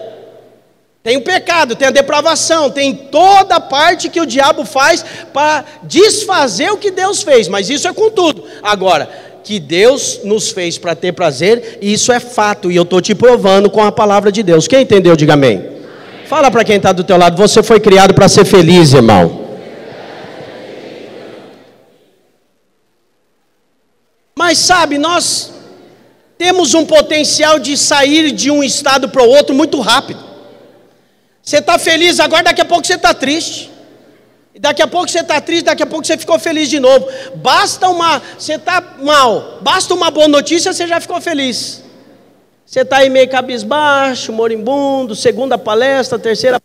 Tem o pecado, tem a depravação, tem toda a parte que o diabo faz para desfazer o que Deus fez, mas isso é com tudo. Agora, que Deus nos fez para ter prazer, isso é fato, e eu estou te provando com a palavra de Deus. Quem entendeu, diga amém. Fala para quem está do teu lado, você foi criado para ser feliz, irmão. Mas sabe, nós temos um potencial de sair de um estado para o outro muito rápido. Você está feliz agora, daqui a pouco você está triste. E daqui a pouco você está triste, daqui a pouco você ficou feliz de novo. Você está mal, basta uma boa notícia, você já ficou feliz. Você está aí meio cabisbaixo, moribundo, segunda palestra, terceira.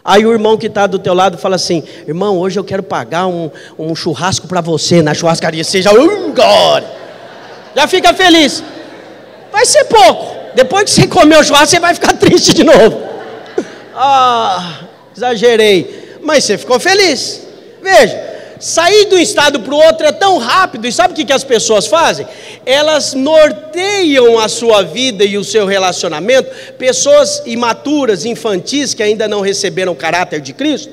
Aí o irmão que está do teu lado fala assim: irmão, hoje eu quero pagar um churrasco para você na churrascaria. Você já, já fica feliz. Vai ser pouco. Depois que você comer o churrasco, você vai ficar triste de novo. Exagerei, mas você ficou feliz. Veja, sair de um estado para o outro é tão rápido. E sabe o que as pessoas fazem? Elas norteiam a sua vida e o seu relacionamento. Pessoas imaturas, infantis, que ainda não receberam o caráter de Cristo,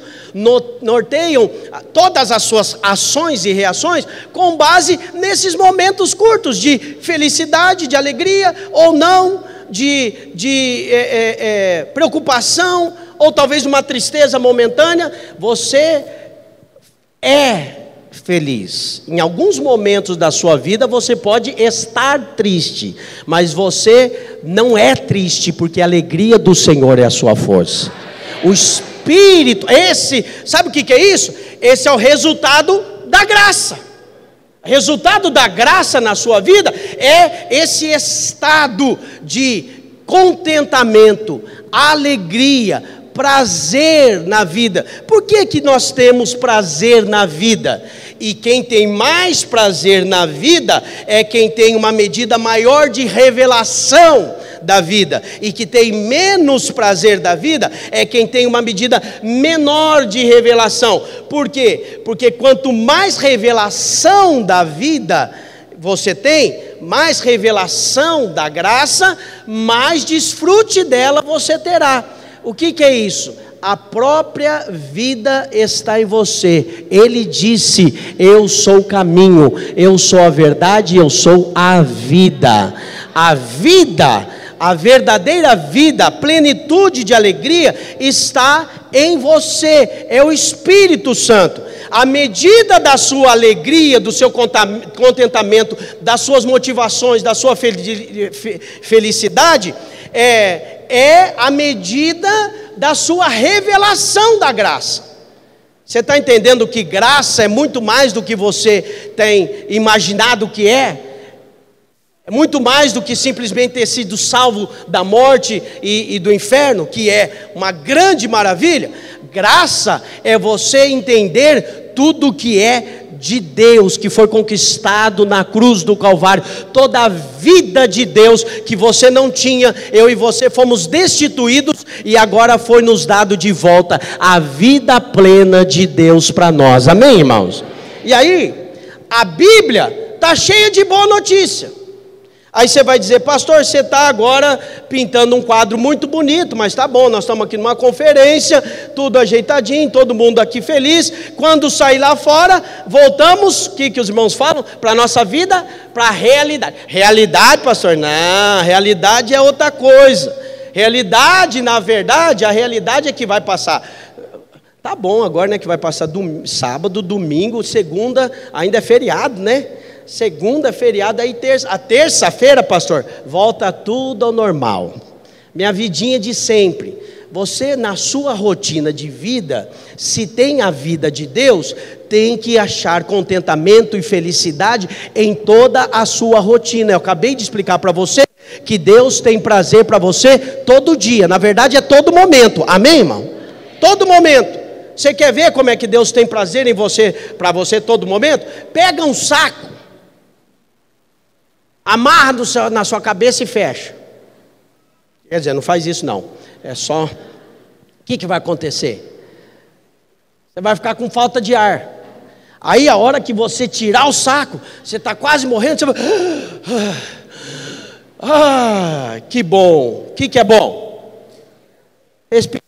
norteiam todas as suas ações e reações com base nesses momentos curtos de felicidade, de alegria ou não, de preocupação, ou talvez uma tristeza momentânea. Você é feliz. Em alguns momentos da sua vida você pode estar triste, mas você não é triste, porque a alegria do Senhor é a sua força. O Espírito, sabe o que é isso? Esse é o resultado da graça. O resultado da graça na sua vida é esse estado de contentamento, alegria, prazer na vida. Por que nós temos prazer na vida? E quem tem mais prazer na vida é quem tem uma medida maior de revelação da vida. E que tem menos prazer da vida é quem tem uma medida menor de revelação. Por quê? Porque quanto mais revelação da vida você tem, mais revelação da graça, mais desfrute dela você terá. O que é isso? A própria vida está em você. Ele disse: eu sou o caminho, eu sou a verdade, eu sou a vida. A vida, a verdadeira vida, a plenitude de alegria está em você é o Espírito Santo. A medida da sua alegria, do seu contentamento, das suas motivações, da sua felicidade, é a medida da sua revelação da graça. Você está entendendo que graça é muito mais do que você tem imaginado que é? É muito mais do que simplesmente ter sido salvo da morte e do inferno, que é uma grande maravilha. Graça é você entender tudo o que é de Deus, que foi conquistado na cruz do Calvário. Toda a vida de Deus que você não tinha, eu e você fomos destituídos, e agora foi nos dado de volta a vida plena de Deus para nós. Amém, irmãos? E aí, a Bíblia está cheia de boa notícia. Aí você vai dizer: pastor, você está agora pintando um quadro muito bonito, mas tá bom, nós estamos aqui numa conferência, tudo ajeitadinho, todo mundo aqui feliz. Quando sair lá fora, voltamos, o que os irmãos falam? Para a nossa vida, para a realidade. Realidade, pastor? Não, realidade é outra coisa. Realidade, na verdade, a realidade é que vai passar. Tá bom agora, né, que vai passar sábado, domingo, segunda, ainda é feriado, né? Segunda é feriado, aí a terça-feira, pastor, volta tudo ao normal. Minha vidinha de sempre. Você, na sua rotina de vida, se tem a vida de Deus, tem que achar contentamento e felicidade em toda a sua rotina. Eu acabei de explicar para você que Deus tem prazer para você todo dia. Na verdade é todo momento. Amém, irmão? Todo momento. Você quer ver como é que Deus tem prazer em você, para você todo momento? Pega um saco, amarra na sua cabeça e fecha. Quer dizer, não faz isso não. É só... O que vai acontecer? Você vai ficar com falta de ar. Aí a hora que você tirar o saco, você está quase morrendo, você vai... que bom. O que é bom? Respirar.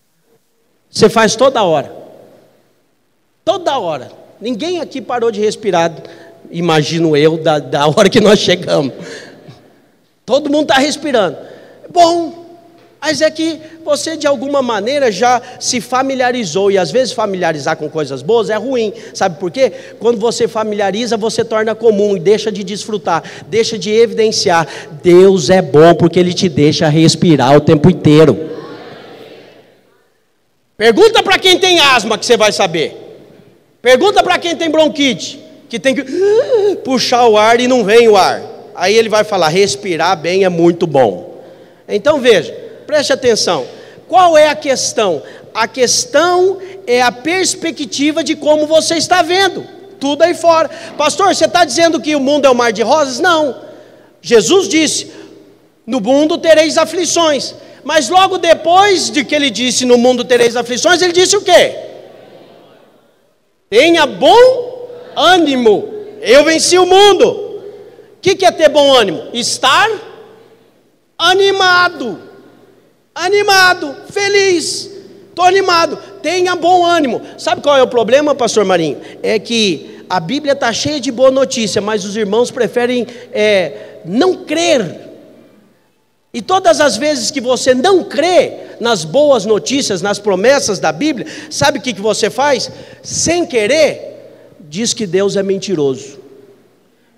Você faz toda hora. Toda hora. Ninguém aqui parou de respirar, imagino eu, da hora que nós chegamos. Todo mundo está respirando. Bom, mas é que você de alguma maneira já se familiarizou, e às vezes familiarizar com coisas boas é ruim. Sabe por quê? Quando você familiariza, você torna comum e deixa de desfrutar, deixa de evidenciar. Deus é bom porque Ele te deixa respirar o tempo inteiro. Pergunta para quem tem asma que você vai saber. Pergunta para quem tem bronquite, que tem que puxar o ar e não vem o ar. Aí ele vai falar: respirar bem é muito bom. Então veja, preste atenção. Qual é a questão? A questão é a perspectiva de como você está vendo tudo aí fora. Pastor, você está dizendo que o mundo é um mar de rosas? Não. Jesus disse: no mundo tereis aflições. Mas logo depois de que ele disse: no mundo tereis aflições, ele disse o quê? Tenha bom ânimo, eu venci o mundo. O que é ter bom ânimo? Estar animado, feliz. Estou animado, tenha bom ânimo. Sabe qual é o problema, pastor Marinho? É que a Bíblia está cheia de boa notícia, mas os irmãos preferem não crer. E todas as vezes que você não crê nas boas notícias, nas promessas da Bíblia, sabe o que você faz? Sem querer, diz que Deus é mentiroso.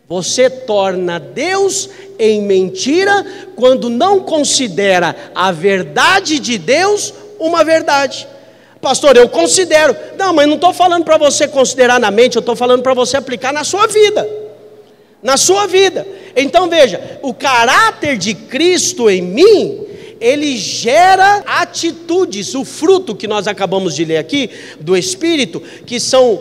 Você torna Deus em mentira quando não considera a verdade de Deus uma verdade. Pastor, eu considero. Não, mas não estou falando para você considerar na mente, eu estou falando para você aplicar na sua vida. Na sua vida. Então veja, o caráter de Cristo em mim, ele gera atitudes, o fruto que nós acabamos de ler aqui, do Espírito, que são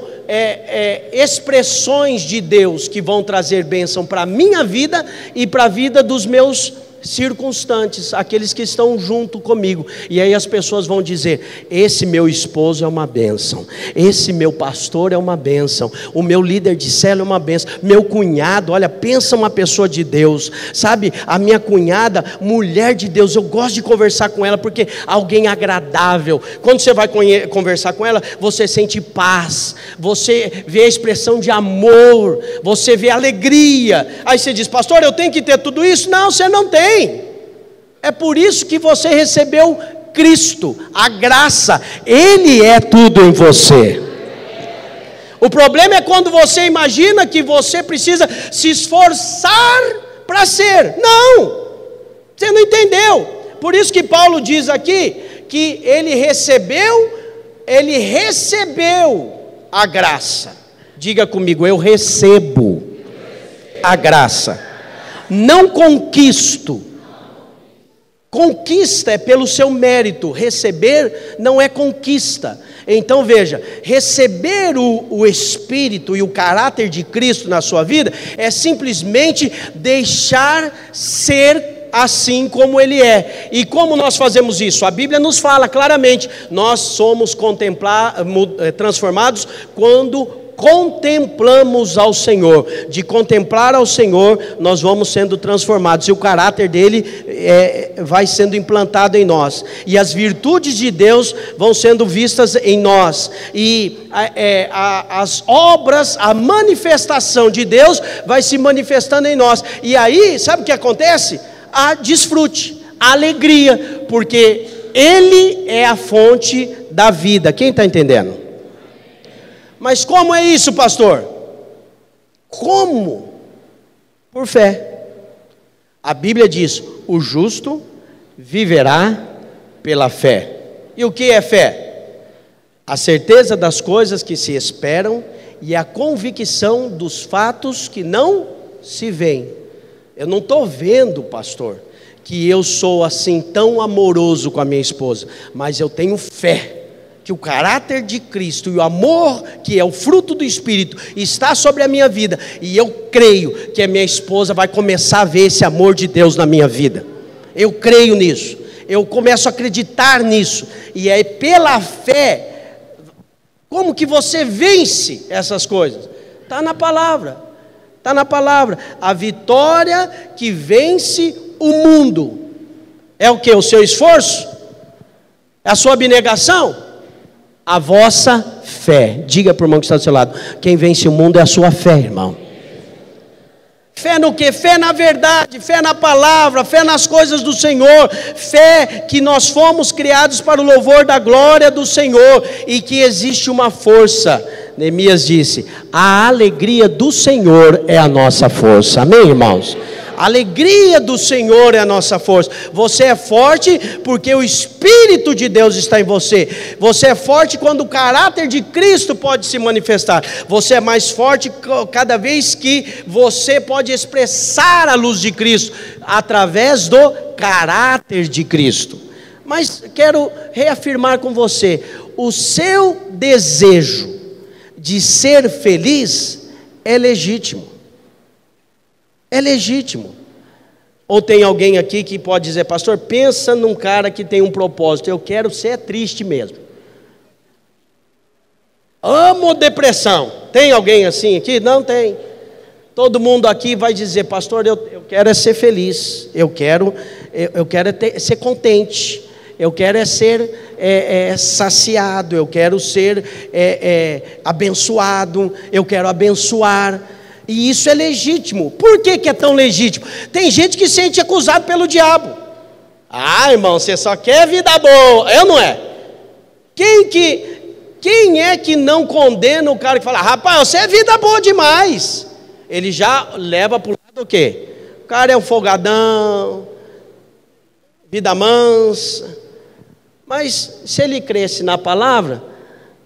expressões de Deus que vão trazer bênção para a minha vida e para a vida dos meus circunstantes, aqueles que estão junto comigo. E aí as pessoas vão dizer: esse meu esposo é uma bênção, esse meu pastor é uma bênção, o meu líder de célula é uma bênção, meu cunhado, olha, pensa uma pessoa de Deus, sabe, a minha cunhada, mulher de Deus, eu gosto de conversar com ela porque alguém agradável. Quando você vai conversar com ela, você sente paz, você vê a expressão de amor, você vê alegria. Aí você diz: pastor, eu tenho que ter tudo isso? Não, você não tem. É por isso que você recebeu Cristo, a graça, Ele é tudo em você. O problema é quando você imagina que você precisa se esforçar para ser. Não, você não entendeu. Por isso que Paulo diz aqui que ele recebeu a graça. Diga comigo, eu recebo a graça. Não conquisto. Conquista é pelo seu mérito, receber não é conquista. Então veja, receber o Espírito e o caráter de Cristo na sua vida é simplesmente deixar ser assim como Ele é. E como nós fazemos isso? A Bíblia nos fala claramente, nós somos transformados quando contemplamos ao Senhor. De contemplar ao Senhor, nós vamos sendo transformados, e o caráter dele vai sendo implantado em nós, e as virtudes de Deus vão sendo vistas em nós, e as obras, a manifestação de Deus vai se manifestando em nós, e aí, sabe o que acontece? A desfrute, a alegria, porque Ele é a fonte da vida. Quem está entendendo? Mas como é isso, pastor? Como? Por fé. A Bíblia diz, o justo viverá pela fé. E o que é fé? A certeza das coisas que se esperam e a convicção dos fatos que não se veem. Eu não estou vendo, pastor, que eu sou assim tão amoroso com a minha esposa, mas eu tenho fé que o caráter de Cristo e o amor que é o fruto do Espírito está sobre a minha vida, e eu creio que a minha esposa vai começar a ver esse amor de Deus na minha vida. Eu creio nisso, eu começo a acreditar nisso, e é pela fé. Como que você vence essas coisas? Está na palavra, está na palavra. A vitória que vence o mundo é o que? O seu esforço? É a sua abnegação? A vossa fé. Diga para o irmão que está do seu lado, quem vence o mundo é a sua fé, irmão. Fé no que? Fé na verdade, fé na palavra, fé nas coisas do Senhor, fé que nós fomos criados para o louvor da glória do Senhor, e que existe uma força. Neemias disse, a alegria do Senhor é a nossa força. Amém, irmãos? A alegria do Senhor é a nossa força. Você é forte porque o Espírito de Deus está em você. Você é forte quando o caráter de Cristo pode se manifestar. Você é mais forte cada vez que você pode expressar a luz de Cristo através do caráter de Cristo. Mas quero reafirmar com você, o seu desejo de ser feliz é legítimo. É legítimo. Ou tem alguém aqui que pode dizer, pastor, pensa num cara que tem um propósito, eu quero ser triste mesmo. Amo depressão. Tem alguém assim aqui? Não tem. Todo mundo aqui vai dizer, pastor, eu quero é ser feliz, eu quero ser contente, eu quero é ser saciado, eu quero ser abençoado, eu quero abençoar. E isso é legítimo. Por que é tão legítimo? Tem gente que se sente acusado pelo diabo. Ah, irmão, você só quer vida boa. É ou não é? Quem é que não condena o cara que fala, rapaz, você é vida boa demais? Ele já leva para o lado o quê? O cara é um folgadão, vida mansa. Mas se ele cresce na palavra,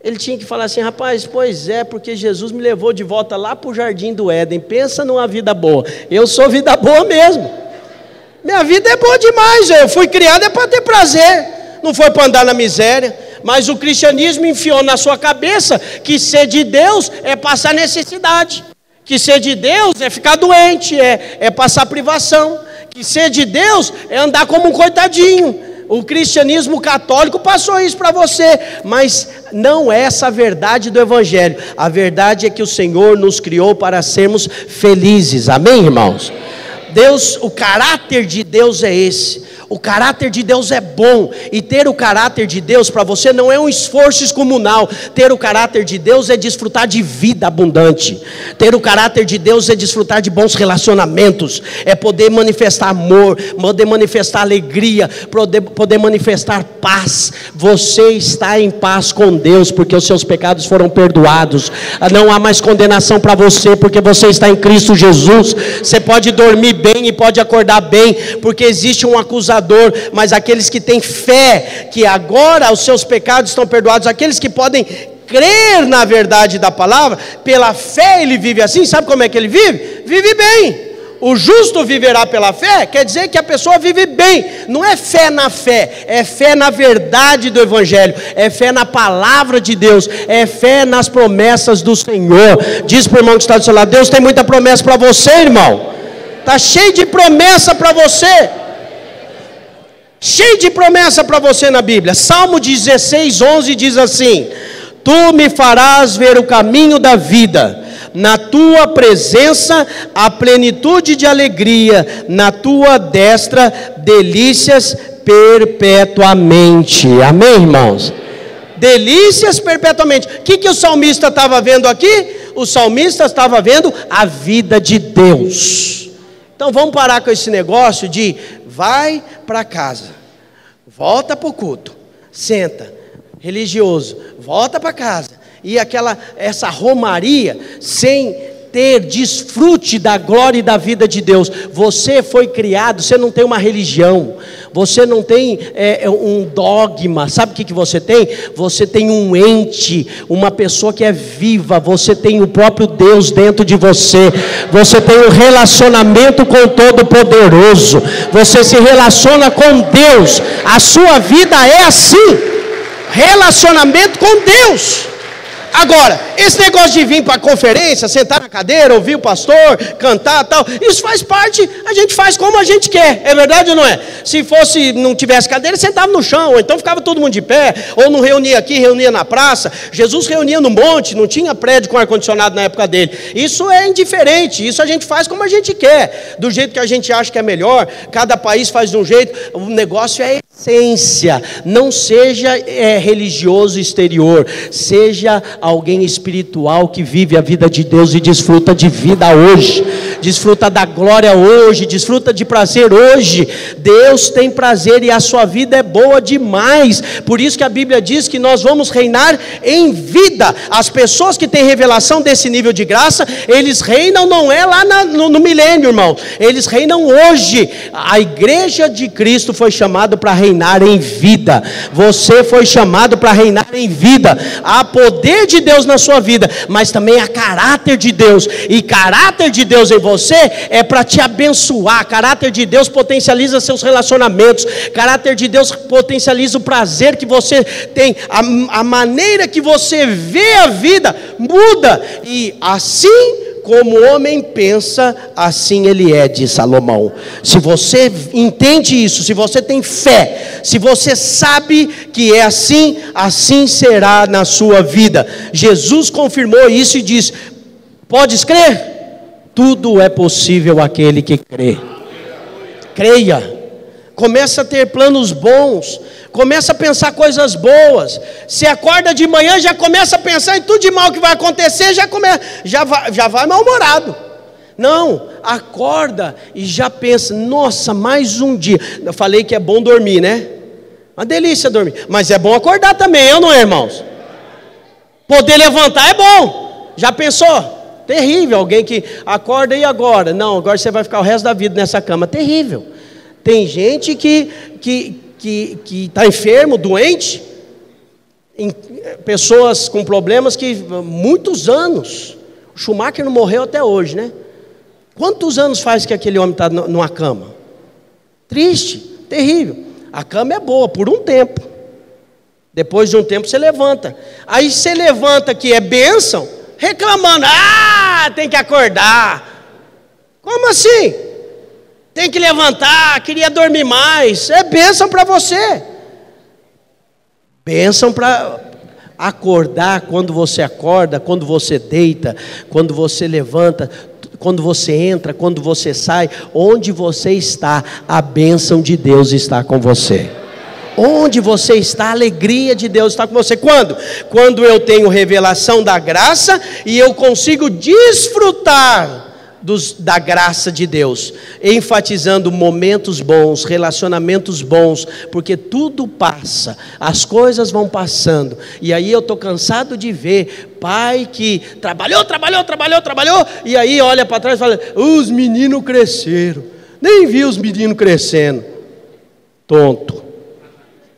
ele tinha que falar assim, rapaz, pois é, porque Jesus me levou de volta lá para o jardim do Éden, pensa numa vida boa, eu sou vida boa mesmo, minha vida é boa demais, eu fui criado para ter prazer, não foi para andar na miséria. Mas o cristianismo enfiou na sua cabeça que ser de Deus é passar necessidade, que ser de Deus é ficar doente, é passar privação, que ser de Deus é andar como um coitadinho. O cristianismo católico passou isso para você, mas não é essa a verdade do Evangelho. A verdade é que o Senhor nos criou para sermos felizes, amém, irmãos? Deus, o caráter de Deus é esse. O caráter de Deus é bom, e ter o caráter de Deus para você não é um esforço excomunal. Ter o caráter de Deus é desfrutar de vida abundante. Ter o caráter de Deus é desfrutar de bons relacionamentos, é poder manifestar amor, poder manifestar alegria, poder manifestar paz. Você está em paz com Deus, porque os seus pecados foram perdoados. Não há mais condenação para você, porque você está em Cristo Jesus. Você pode dormir bem e pode acordar bem, porque existe um acusador. Mas aqueles que têm fé, que agora os seus pecados estão perdoados, aqueles que podem crer na verdade da palavra, pela fé ele vive assim. Sabe como é que ele vive? Vive bem. O justo viverá pela fé, quer dizer que a pessoa vive bem. Não é fé na fé, é fé na verdade do Evangelho, é fé na palavra de Deus, é fé nas promessas do Senhor. Diz para o irmão que está do seu lado: Deus tem muita promessa para você, irmão. Está cheio de promessa para você. Cheio de promessa para você na Bíblia. Salmo 16:11 diz assim: Tu me farás ver o caminho da vida, na tua presença a plenitude de alegria, na tua destra delícias perpetuamente. Amém, irmãos? Delícias perpetuamente. O que o salmista estava vendo aqui? O salmista estava vendo a vida de Deus. Então vamos parar com esse negócio de vai para casa, volta para o culto, senta, religioso, volta para casa, e essa romaria, sem ter desfrute da glória e da vida de Deus. Você foi criado, você não tem uma religião, você não tem um dogma. Sabe o que você tem? Você tem um ente, uma pessoa que é viva. Você tem o próprio Deus dentro de você. Você tem um relacionamento com o Todo-Poderoso. Você se relaciona com Deus. A sua vida é assim, relacionamento com Deus. Agora, esse negócio de vir para a conferência, sentar na cadeira, ouvir o pastor, cantar tal, isso faz parte, a gente faz como a gente quer, é verdade ou não é? Se não tivesse cadeira, sentava no chão, ou então ficava todo mundo de pé, ou não reunia aqui, reunia na praça. Jesus reunia no monte, não tinha prédio com ar-condicionado na época dele. Isso é indiferente, isso a gente faz como a gente quer, do jeito que a gente acha que é melhor. Cada país faz de um jeito. O negócio é essência. Não seja religioso exterior, seja alguém espiritual que vive a vida de Deus e desfruta de vida hoje, desfruta da glória hoje, desfruta de prazer hoje. Deus tem prazer e a sua vida é boa demais. Por isso que a Bíblia diz que nós vamos reinar em vida. As pessoas que têm revelação desse nível de graça, eles reinam, não é lá no milênio, irmão, eles reinam hoje. A igreja de Cristo foi chamada para reinar em vida. Você foi chamado para reinar em vida. Há poder de Deus na sua vida, mas também há caráter de Deus, e caráter de Deus em você é para te abençoar. Caráter de Deus potencializa seus relacionamentos, caráter de Deus potencializa o prazer que você tem, a maneira que você vê a vida muda, e assim como o homem pensa, assim ele é, diz Salomão. Se você entende isso, se você tem fé, se você sabe que é assim, assim será na sua vida. Jesus confirmou isso e diz: podes crer? Tudo é possível àquele que crê. Creia. Começa a ter planos bons, começa a pensar coisas boas. Se acorda de manhã, já começa a pensar em tudo de mal que vai acontecer, já vai mal-humorado. Não, acorda e já pensa: nossa, mais um dia. Eu falei que é bom dormir, né? Uma delícia dormir, mas é bom acordar também, não é, irmãos? Poder levantar é bom. Já pensou? Terrível, alguém que acorda e agora? Não, agora você vai ficar o resto da vida nessa cama. Terrível. Tem gente que está enfermo, doente, pessoas com problemas que muitos anos. O Schumacher não morreu até hoje, né? Quantos anos faz que aquele homem está numa cama? Triste, terrível. A cama é boa por um tempo, depois de um tempo você levanta. Aí você levanta, que é bênção, reclamando: tem que acordar. Como assim? Tem que levantar, queria dormir mais. É bênção para você. Bênção para acordar. Quando você acorda, quando você deita, quando você levanta, quando você entra, quando você sai, onde você está, a bênção de Deus está com você. Onde você está, a alegria de Deus está com você. Quando? Quando eu tenho revelação da graça e eu consigo desfrutar da graça de Deus, enfatizando momentos bons, relacionamentos bons, porque tudo passa, as coisas vão passando, e aí eu estou cansado de ver pai que trabalhou, e aí olha para trás e fala, os meninos cresceram, nem vi os meninos crescendo, tonto,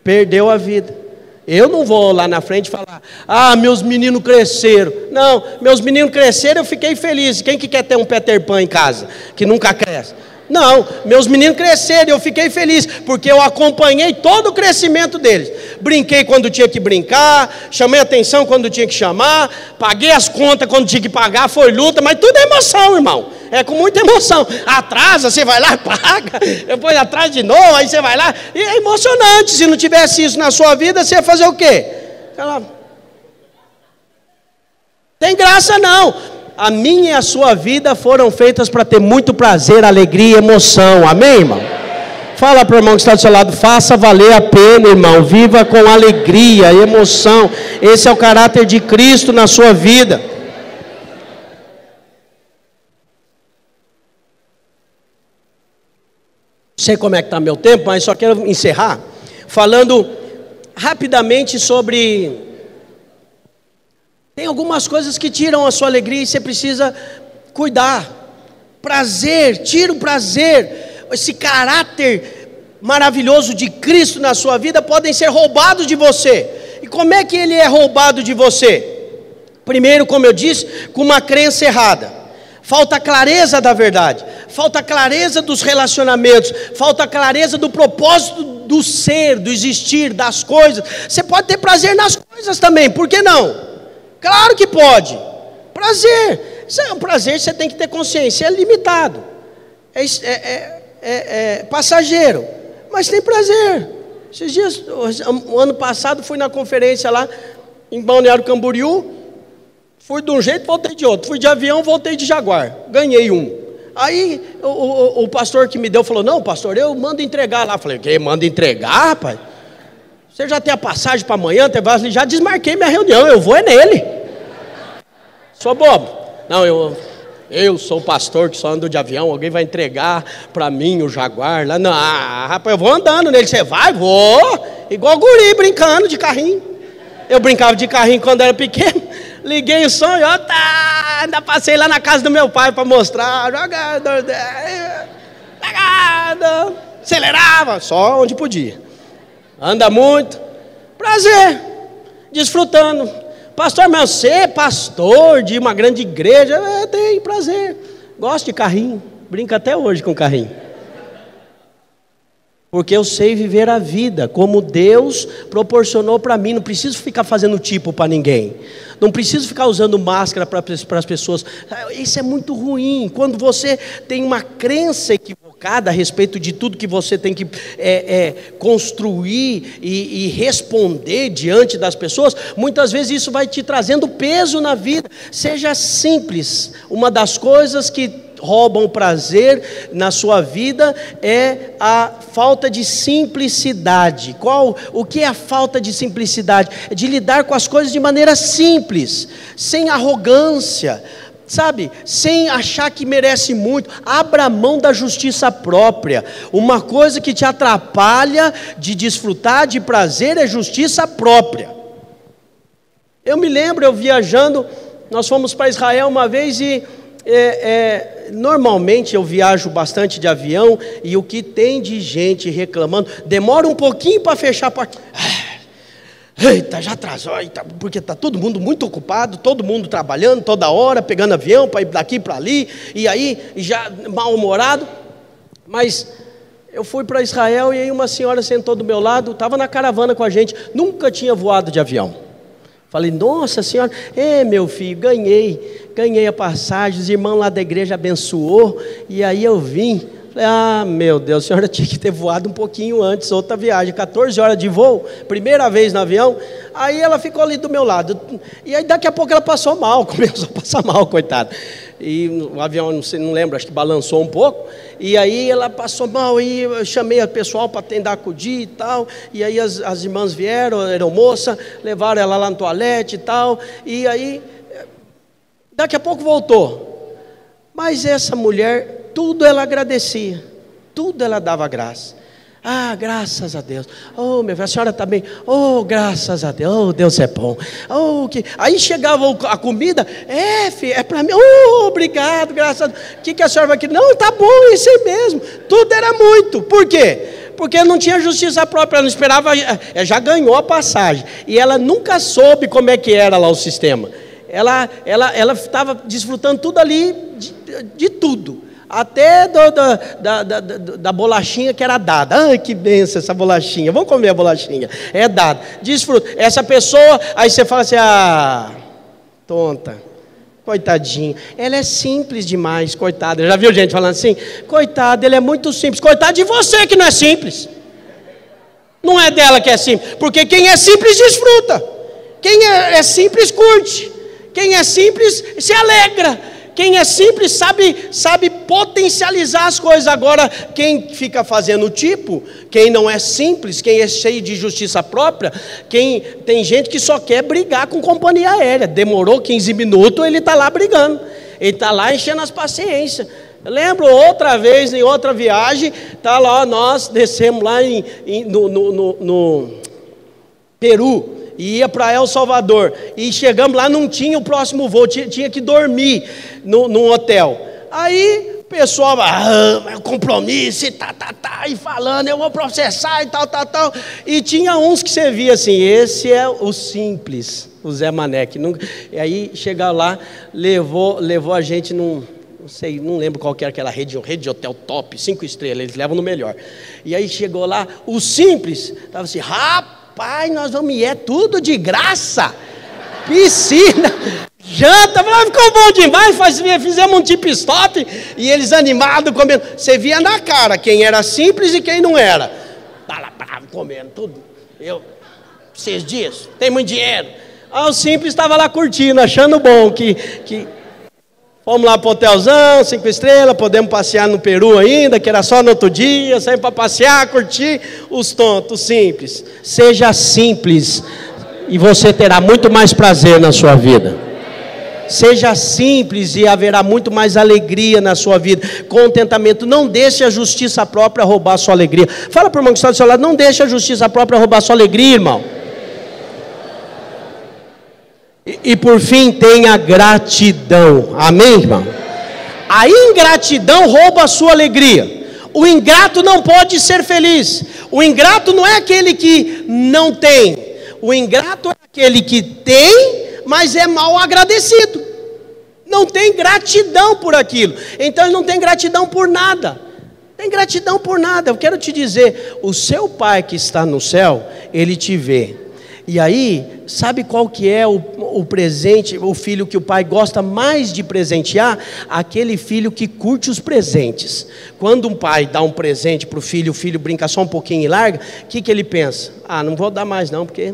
perdeu a vida. Eu não vou lá na frente falar, meus meninos cresceram. Não, meus meninos cresceram, eu fiquei feliz. Quem que quer ter um Peter Pan em casa, que nunca cresce? Não, meus meninos cresceram, eu fiquei feliz, porque eu acompanhei todo o crescimento deles. Brinquei quando tinha que brincar, chamei atenção quando tinha que chamar, paguei as contas quando tinha que pagar, foi luta, mas tudo é emoção, irmão. É com muita emoção. Atrasa, você vai lá, paga, depois atrasa de novo, aí você vai lá, e é emocionante. Se não tivesse isso na sua vida, você ia fazer o quê? Tem graça não. A minha e a sua vida foram feitas para ter muito prazer, alegria e emoção, amém, irmão? Fala para o irmão que está do seu lado, faça valer a pena, irmão, viva com alegria e emoção, esse é o caráter de Cristo na sua vida. Não sei como é que está meu tempo, mas só quero encerrar falando rapidamente sobre... Tem algumas coisas que tiram a sua alegria e você precisa cuidar. Prazer, tira o prazer. Esse caráter maravilhoso de Cristo na sua vida podem ser roubados de você. E como é que ele é roubado de você? Primeiro, como eu disse, com uma crença errada. Falta clareza da verdade, falta clareza dos relacionamentos, falta clareza do propósito do ser, do existir, das coisas. Você pode ter prazer nas coisas também, por que não? Claro que pode. Prazer. Prazer você tem que ter consciência. É limitado. É passageiro. Mas tem prazer. Esses dias, o ano passado, fui na conferência lá em Balneário Camboriú. Fui de um jeito, voltei de outro. Fui de avião, voltei de Jaguar. Ganhei um. Aí o pastor que me deu falou, não, pastor, eu mando entregar lá. Falei, que manda entregar, rapaz? Você já tem a passagem para amanhã? Já desmarquei minha reunião, eu vou é nele. Sou bobo? Não, eu sou o pastor que só ando de avião, alguém vai entregar para mim o Jaguar lá. Não, rapaz, eu vou andando nele. Você vai? Vou. Igual guri, brincando de carrinho. Eu brincava de carrinho quando era pequeno. Liguei o som e ainda passei lá na casa do meu pai para mostrar. Jogador, acelerava, só onde podia. Anda muito, prazer, desfrutando. Pastor, mas você é pastor de uma grande igreja? Tem prazer, gosto de carrinho, brinco até hoje com carrinho. Porque eu sei viver a vida como Deus proporcionou para mim. Não preciso ficar fazendo tipo para ninguém. Não preciso ficar usando máscara para as pessoas. Isso é muito ruim. Quando você tem uma crença equivocada a respeito de tudo que você tem que construir e responder diante das pessoas, muitas vezes isso vai te trazendo peso na vida. Seja simples. Uma das coisas que roubam prazer na sua vida é a falta de simplicidade. O que é a falta de simplicidade? É de lidar com as coisas de maneira simples, sem arrogância, sabe? Sem achar que merece muito. Abra mão da justiça própria. Uma coisa que te atrapalha de desfrutar de prazer é justiça própria. Eu me lembro, eu viajando, nós fomos para Israel uma vez e normalmente eu viajo bastante de avião e o que tem de gente reclamando, demora um pouquinho para fechar a porta. Eita, já atrasou, porque está todo mundo muito ocupado, todo mundo trabalhando toda hora, pegando avião para ir daqui para ali, e aí já mal-humorado. Mas eu fui para Israel e aí uma senhora sentou do meu lado, estava na caravana com a gente, nunca tinha voado de avião. Falei, nossa senhora, meu filho, ganhei a passagem, os irmãos lá da igreja abençoou, e aí eu vim. Falei, meu Deus, a senhora tinha que ter voado um pouquinho antes, outra viagem, 14 horas de voo, primeira vez no avião. Aí ela ficou ali do meu lado, e aí daqui a pouco ela passou mal, começou a passar mal, coitada. e o avião, não lembro, acho que balançou um pouco, e aí ela passou mal, e eu chamei o pessoal para tentar acudir e tal, e aí as irmãs vieram, eram moça, levaram ela lá no toalete e tal, e aí, daqui a pouco voltou, mas essa mulher, tudo ela agradecia, tudo ela dava graça. Ah, graças a Deus. Oh, minha filha, a senhora está bem. Oh, graças a Deus. Oh, Deus é bom. Oh, que... Aí chegava a comida. Filho, é para mim. Oh, obrigado, graças a Deus. O que a senhora vai querer? Não, tá bom, isso aí mesmo. Tudo era muito. Por quê? Porque não tinha justiça própria, ela não esperava, já ganhou a passagem. E ela nunca soube como é que era lá o sistema. Ela estava desfrutando tudo ali, de tudo. Até da bolachinha que era dada. Ai, que benção essa bolachinha. Vamos comer a bolachinha. É dada. Desfruta. Essa pessoa, aí você fala assim, tonta, coitadinha. Ela é simples demais, coitada. Já viu gente falando assim? Coitada, ele é muito simples. Coitado de você que não é simples. Não é dela que é simples. Porque quem é simples desfruta. Quem é simples curte. Quem é simples se alegra. Quem é simples sabe potencializar as coisas. Agora, quem fica fazendo tipo, quem não é simples, quem é cheio de justiça própria, tem gente que só quer brigar com companhia aérea. Demorou 15 minutos, ele está lá brigando. Ele está lá enchendo as paciências. Eu lembro outra vez, em outra viagem, tá lá, nós descemos lá no Peru. E ia para El Salvador, e chegamos lá, não tinha o próximo voo, tinha que dormir num hotel. Aí o pessoal, compromisso, e e falando, eu vou processar e tal. E tinha uns que você via assim, esse é o simples, o Zé Mané, que nunca... E aí chega lá, levou a gente num... não lembro qual que era aquela rede de hotel top, 5 estrelas, eles levam no melhor. E aí chegou lá, o simples, estava assim, rapaz, nós vamos ir, é tudo de graça, piscina, janta, ficou bom demais, fizemos um tip stop, e eles animados, comendo, você via na cara quem era simples e quem não era, tá lá bravo, comendo tudo, 6 dias, tem muito dinheiro, o simples estava lá curtindo, achando bom, que fomos lá para o hotelzão, 5 estrelas, podemos passear no Peru ainda, que era só no outro dia, sair para passear, curtir, os tontos, simples. Seja simples e você terá muito mais prazer na sua vida. Seja simples e haverá muito mais alegria na sua vida, contentamento. Não deixe a justiça própria roubar a sua alegria. Fala para o irmão que está do seu lado, não deixe a justiça própria roubar a sua alegria, irmão. E por fim, tenha gratidão. Amém, irmão? A ingratidão rouba a sua alegria. O ingrato não pode ser feliz. O ingrato não é aquele que não tem. O ingrato é aquele que tem, mas é mal agradecido. Não tem gratidão por aquilo. Então ele não tem gratidão por nada. Tem gratidão por nada. Eu quero te dizer, o seu pai que está no céu, ele te vê. E aí, sabe qual que é o presente, o filho que o pai gosta mais de presentear? Aquele filho que curte os presentes. Quando um pai dá um presente para o filho brinca só um pouquinho e larga, o que ele pensa? Não vou dar mais não, porque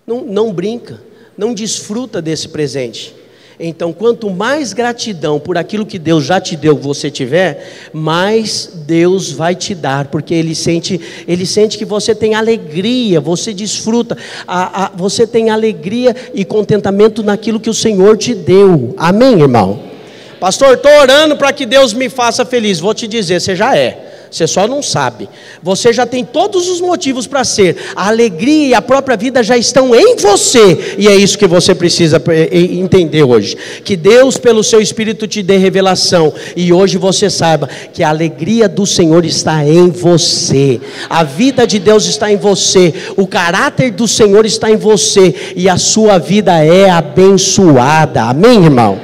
não brinca, não desfruta desse presente. Então, quanto mais gratidão por aquilo que Deus já te deu, você tiver, mais Deus vai te dar, porque Ele sente que você tem alegria, você desfruta, você tem alegria e contentamento naquilo que o Senhor te deu. Amém, irmão? Pastor, estou orando para que Deus me faça feliz. Vou te dizer, você já é. Você só não sabe. Você já tem todos os motivos para ser. A alegria e a própria vida já estão em você. E é isso que você precisa entender hoje. Que Deus, pelo seu Espírito, te dê revelação. E hoje você saiba que a alegria do Senhor está em você. A vida de Deus está em você. O caráter do Senhor está em você. E a sua vida é abençoada. Amém, irmão?